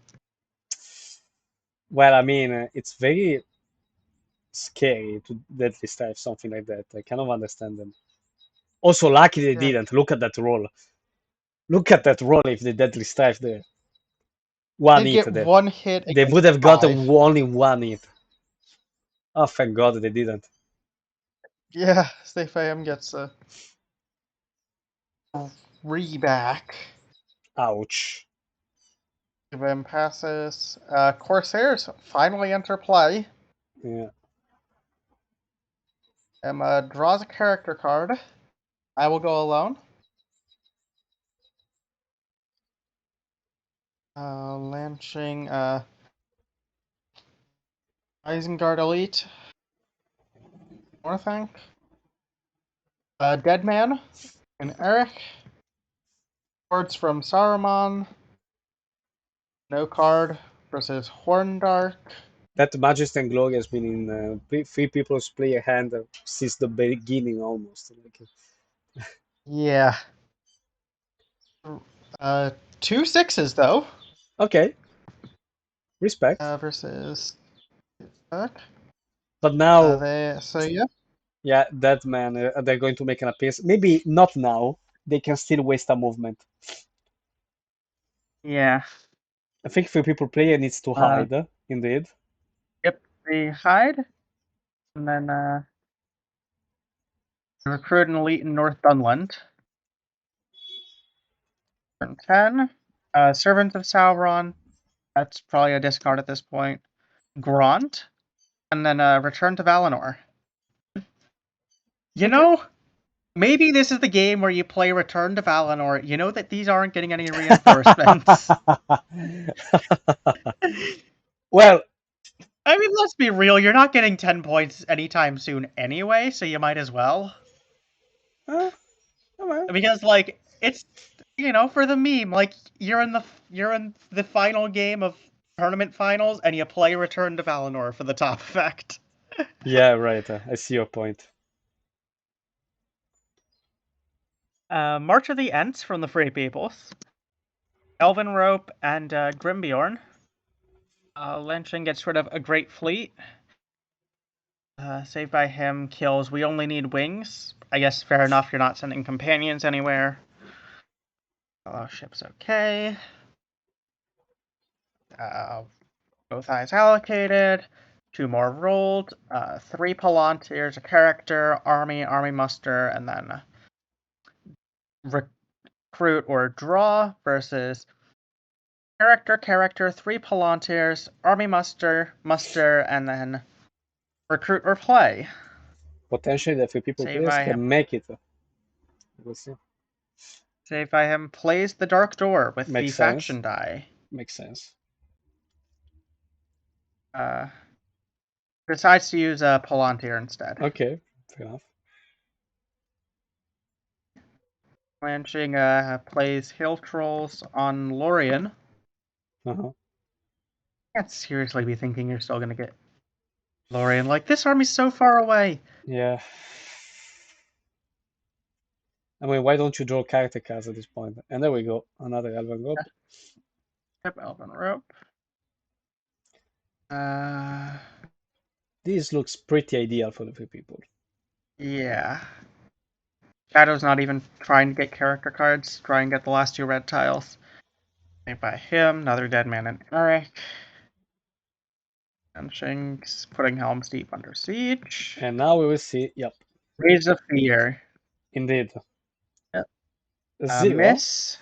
Well, I mean, it's very scary to deadly strike something like that. I kind of understand them. Also, lucky they Yeah. didn't. Look at that roll. Look at that roll if they deadly strike there. They One did hit get there. 1 hit They against would have got 5. only one hit. Oh, thank God they didn't. Yeah, Savedbyhim gets a 3 back. Ouch. Savedbyhim passes. Corsairs finally enter play. Yeah. Emma draws a character card. I will go alone. Lanxing, Isengard Elite. I think. Dead Man and Eric. Words from Saruman. No card versus Horndark. That Majesty and Glory has been in three people's player hand since the beginning almost. Like, Yeah. 2 sixes though. okay, respect. Versus back. But now, Yeah. yeah, that man, they're going to make an appearance. Maybe not now. They can still waste a movement. Yeah. I think three people player needs to hide, indeed. Yep. They hide, and then recruit an elite in North Dunland. Turn 10. Servant of Sauron. That's probably a discard at this point. Grant, and then return to Valinor. You Okay. know, maybe this is the game where you play Return to Valinor. You know that these aren't getting any reinforcements. Well, I mean, let's be real. You're not getting 10 points anytime soon anyway, so you might as well. uh, well, Because like it's for the meme, like you're in the final game of tournament finals and you play Return to Valinor for the top effect. yeah, right. I see your point. March of the Ents from the Free Peoples. Elven Rope and Grimbeorn. Lanxing gets rid of a Great Fleet. Savedbyhim kills We Only Need Wings. I guess fair enough, you're not sending companions anywhere. Fellowship's okay. Both eyes allocated. 2 more rolled. 3 Palantirs, a character, army muster, and then recruit or draw versus character, 3 Palantirs, army muster, and then recruit or play. Potentially, the three people players Savedbyhim. can make it. We'll see. Savedbyhim plays the Dark Door with the Makes sense. faction die. Makes sense. Decides to use a Palantir instead. Okay, fair enough. Lanxing plays Hill Trolls on Lorien. Uh-huh. Can't seriously be thinking you're still gonna get Lorien. Like, this army's so far away. Yeah. I mean, why don't you draw character cards at this point? And there we go, another Elven Rope. Yep, Elven Rope. This looks pretty ideal for the three people. Yeah. Shadow's not even trying to get character cards, try and get the last 2 red tiles. Made by him, another Dead Man and Eric. Lanxing's putting Helm's Deep under siege. And now we will see, yep. Raise of Fear. Indeed. Yep. 0. Miss.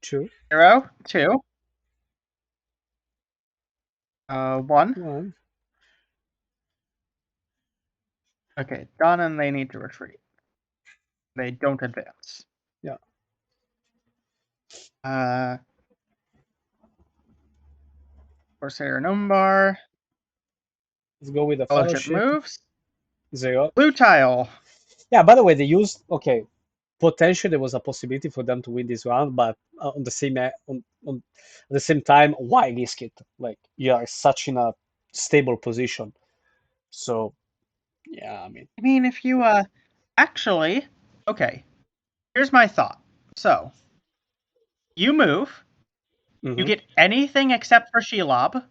2. 0, 2. One. One. Okay, done, and they need to retreat. They don't advance. Yeah. Corsair Numbar. Let's go with the Fellowship fellowship. moves. 0. Blue tile. Yeah, by the way, they used, okay, potentially there was a possibility for them to win this round, but on the same on at the same time, why risk it? Like you are such in a stable position. So yeah, I mean, I mean, if you actually, okay. Here's my thought. So you move. You hmm get anything except for Shelob,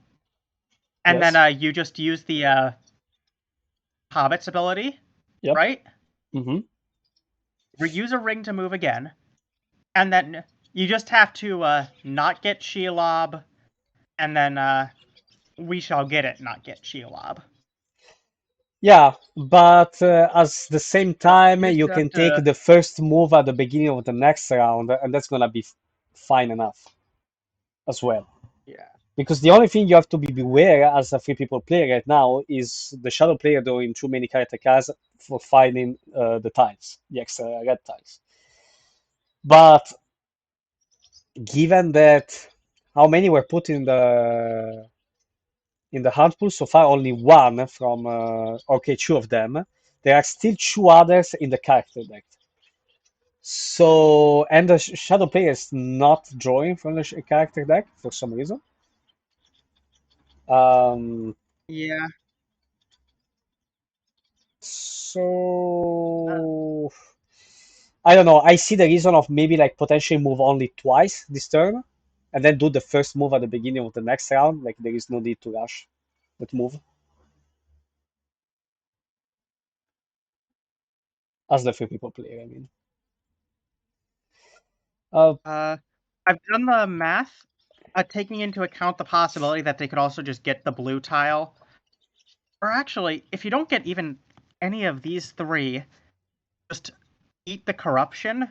and then yes, you just use the Hobbit's ability, yep, right? hmm Use a ring to move again, and then you just have to not get Shelob, and then we shall get it, not get Shelob. yeah, but at the same Yep, time, you just you have can take to. the first move at the beginning of the next round, and that's gonna be fine enough as well. Yeah. Because the only thing you have to be beware as a free people player right now is the shadow player drawing too many character cards for finding the tiles, the extra red tiles. But given that how many were put in the hunt pool so far, only one from okay, two of them. There are still two others in the character deck. So and the shadow player is not drawing from the character deck for some reason. Um, Yeah. Uh, So I don't know. I see the reason of maybe like potentially move only twice this turn, and then do the first move at the beginning of the next round. Like there is no need to rush that move as the free people player. I mean, uh, uh, I've done the math, taking into account the possibility that they could also just get the blue tile. Or actually, if you don't get even any of these three, just eat the corruption,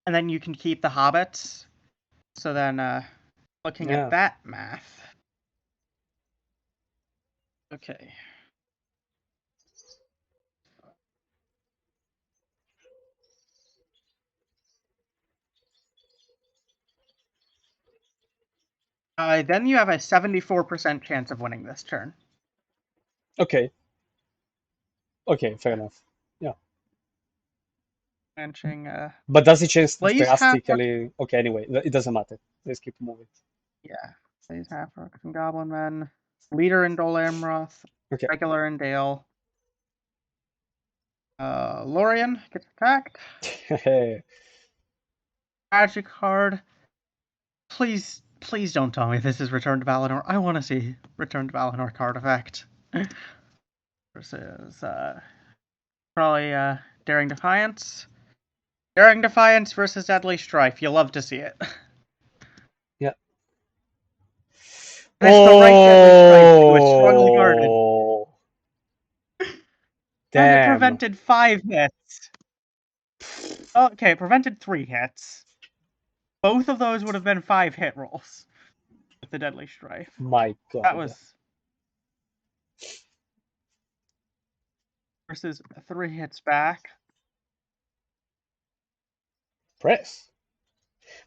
and then you can keep the hobbits. So then, looking at yeah. that math. Okay. Then you have a 74% chance of winning this turn. Okay. Okay. Fair enough. Yeah. Lanxing, But does it change Blaze half orcs. drastically? Okay. Anyway, it doesn't matter. Let's keep moving. Yeah. Blaze half orcs and goblin men. Leader in Dol Amroth. Okay. Regular in Dale. Lorien gets attacked. Magic card. Please, please don't tell me this is Return to Valinor. I want to see Return to Valinor card effect. Versus, probably, Daring Defiance. Daring Defiance versus Deadly Strife. You'll love to see it. Yeah. And it's the right Deadly Strife, too. It's strongly guarded. Oh, And it damn. prevented 5 hits. Okay, it prevented 3 hits. Both of those would have been 5 hit rolls with the Deadly Strife. My That God. was versus 3 hits back. Press.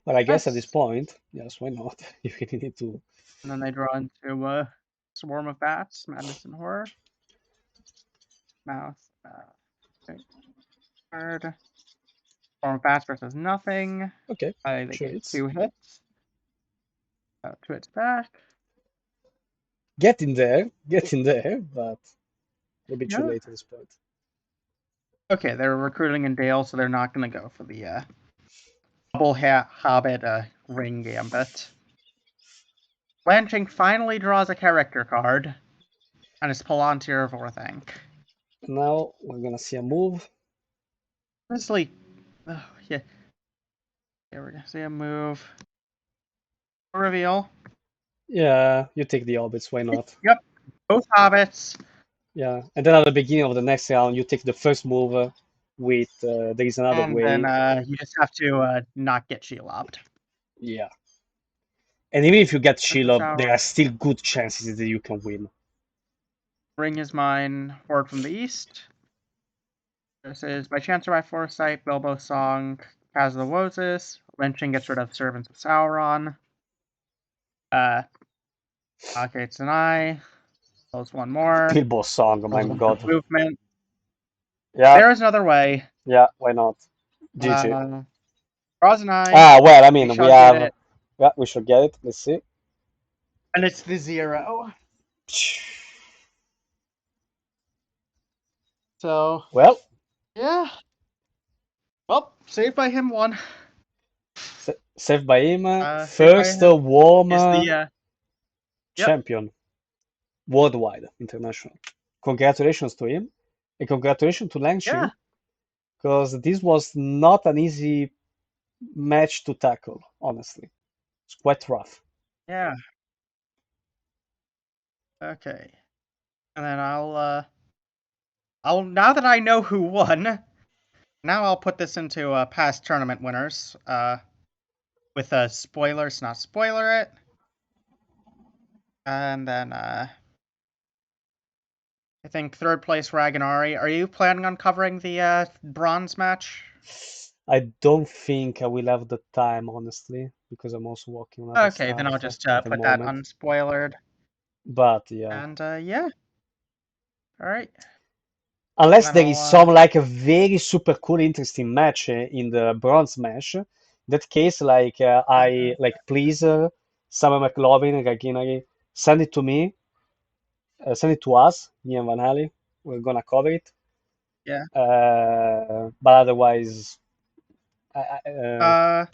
But I guess at this Yes. point, yes, why not? You really need to. And then they draw into Swarm of Bats, Madness and Horror. Mouth. Card. Swarm of Bats versus nothing. Okay, They sure get it's 2 hits. 2 hits back. get in there, but maybe too Yeah. late at this point. Okay, they're recruiting in Dale, so they're not going to go for the double Hobbit ring gambit. Lanxing finally draws a character card, and it's Palantir of Orthanc. Now we're gonna see a move. Honestly, oh, yeah. Here we're gonna see a move. Reveal. Yeah, you take the orbits, why not? Yep, both hobbits. Yeah, and then at the beginning of the next round, you take the first move with there is another And then way. you just have to not get Shelobbed. Yeah, And even if you get With the Sheila, Sauron. there are still good chances that you can win. Ring is mine. Horde from the east. This is by chance or by foresight. Bilbo Song. Kaz of the Wozes. Lynching gets rid of Servants of Sauron. Okay, it's an eye. Close one more. Bilbo song, oh my Close one for god. movement. Yeah, There is another way. yeah, why not? GG. Draws an eye. Ah, well, I We mean, we shall get have. it. Yeah, we should get it. Let's see. And it's the 0. So, Well, yeah. Well, Saved by Him won. Saved by him, Saved by first Him WOME is the, yep. champion worldwide, international. Congratulations to him, and congratulations to Yeah. Lanxing, because this was not an easy match to tackle, honestly. It's quite rough. Yeah. Okay. And then I'll now that I know who won, now I'll put this into past tournament winners. With spoilers, not spoiler it. And then I think third place Ragnari. Are you planning on covering the bronze match? I don't think I will have the time, honestly, because I'm also working on other Okay, then stuff I'll just at the put that moment. unspoilered. But yeah, And yeah. All right. unless Then there is I'll some like a very super cool, interesting match in the bronze match, in that case, like I like please, Summer McLovin and Gaginari, send it to me, send it to us, me and Van Halen. We're gonna cover it. yeah. But otherwise, Uh yeah,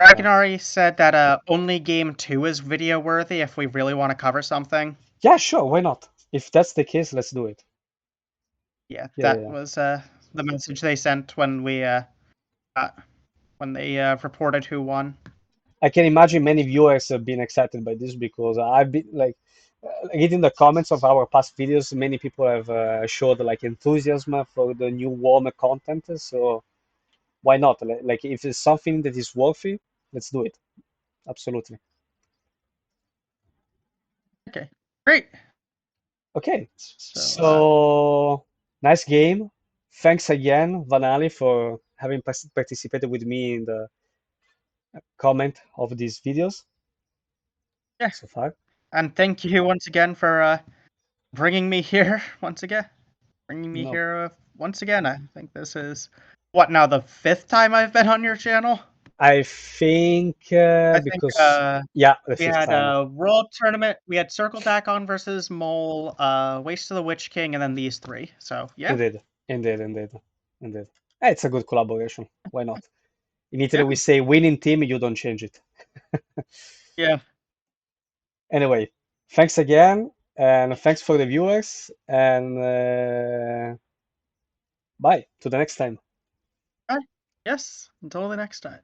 Ragnari said that only game 2 is video worthy if we really want to cover something. yeah, sure, why not? If that's the case, let's do it. Yeah, Yeah, yeah, that yeah. was the message they sent when we when they reported who won. I can imagine many viewers have been excited by this because I've been like reading the comments of our past videos. Many people have showed like enthusiasm for the new warmer content. So why not? Like if it's something that is worthy, let's do it. Absolutely. Okay, great. Okay. So So nice game. Thanks again, Vanali, for having participated with me in the comment of these videos yeah, so far. and thank you once again for bringing me here once again. Bringing me No, here once again. I think this is what now the 5th time I've been on your channel. I think I think because yeah, the we fifth had time. a world tournament. We had Circle Dakon versus Mole, Waste of the Witch King, and then these 3. So yeah, Indeed, indeed, indeed, indeed. It's a good collaboration. Why not? In Italy, yeah, we say winning team, you don't change it. yeah. Anyway, thanks again, and thanks for the viewers, and bye to the next time. All right. Yes. Until the next time.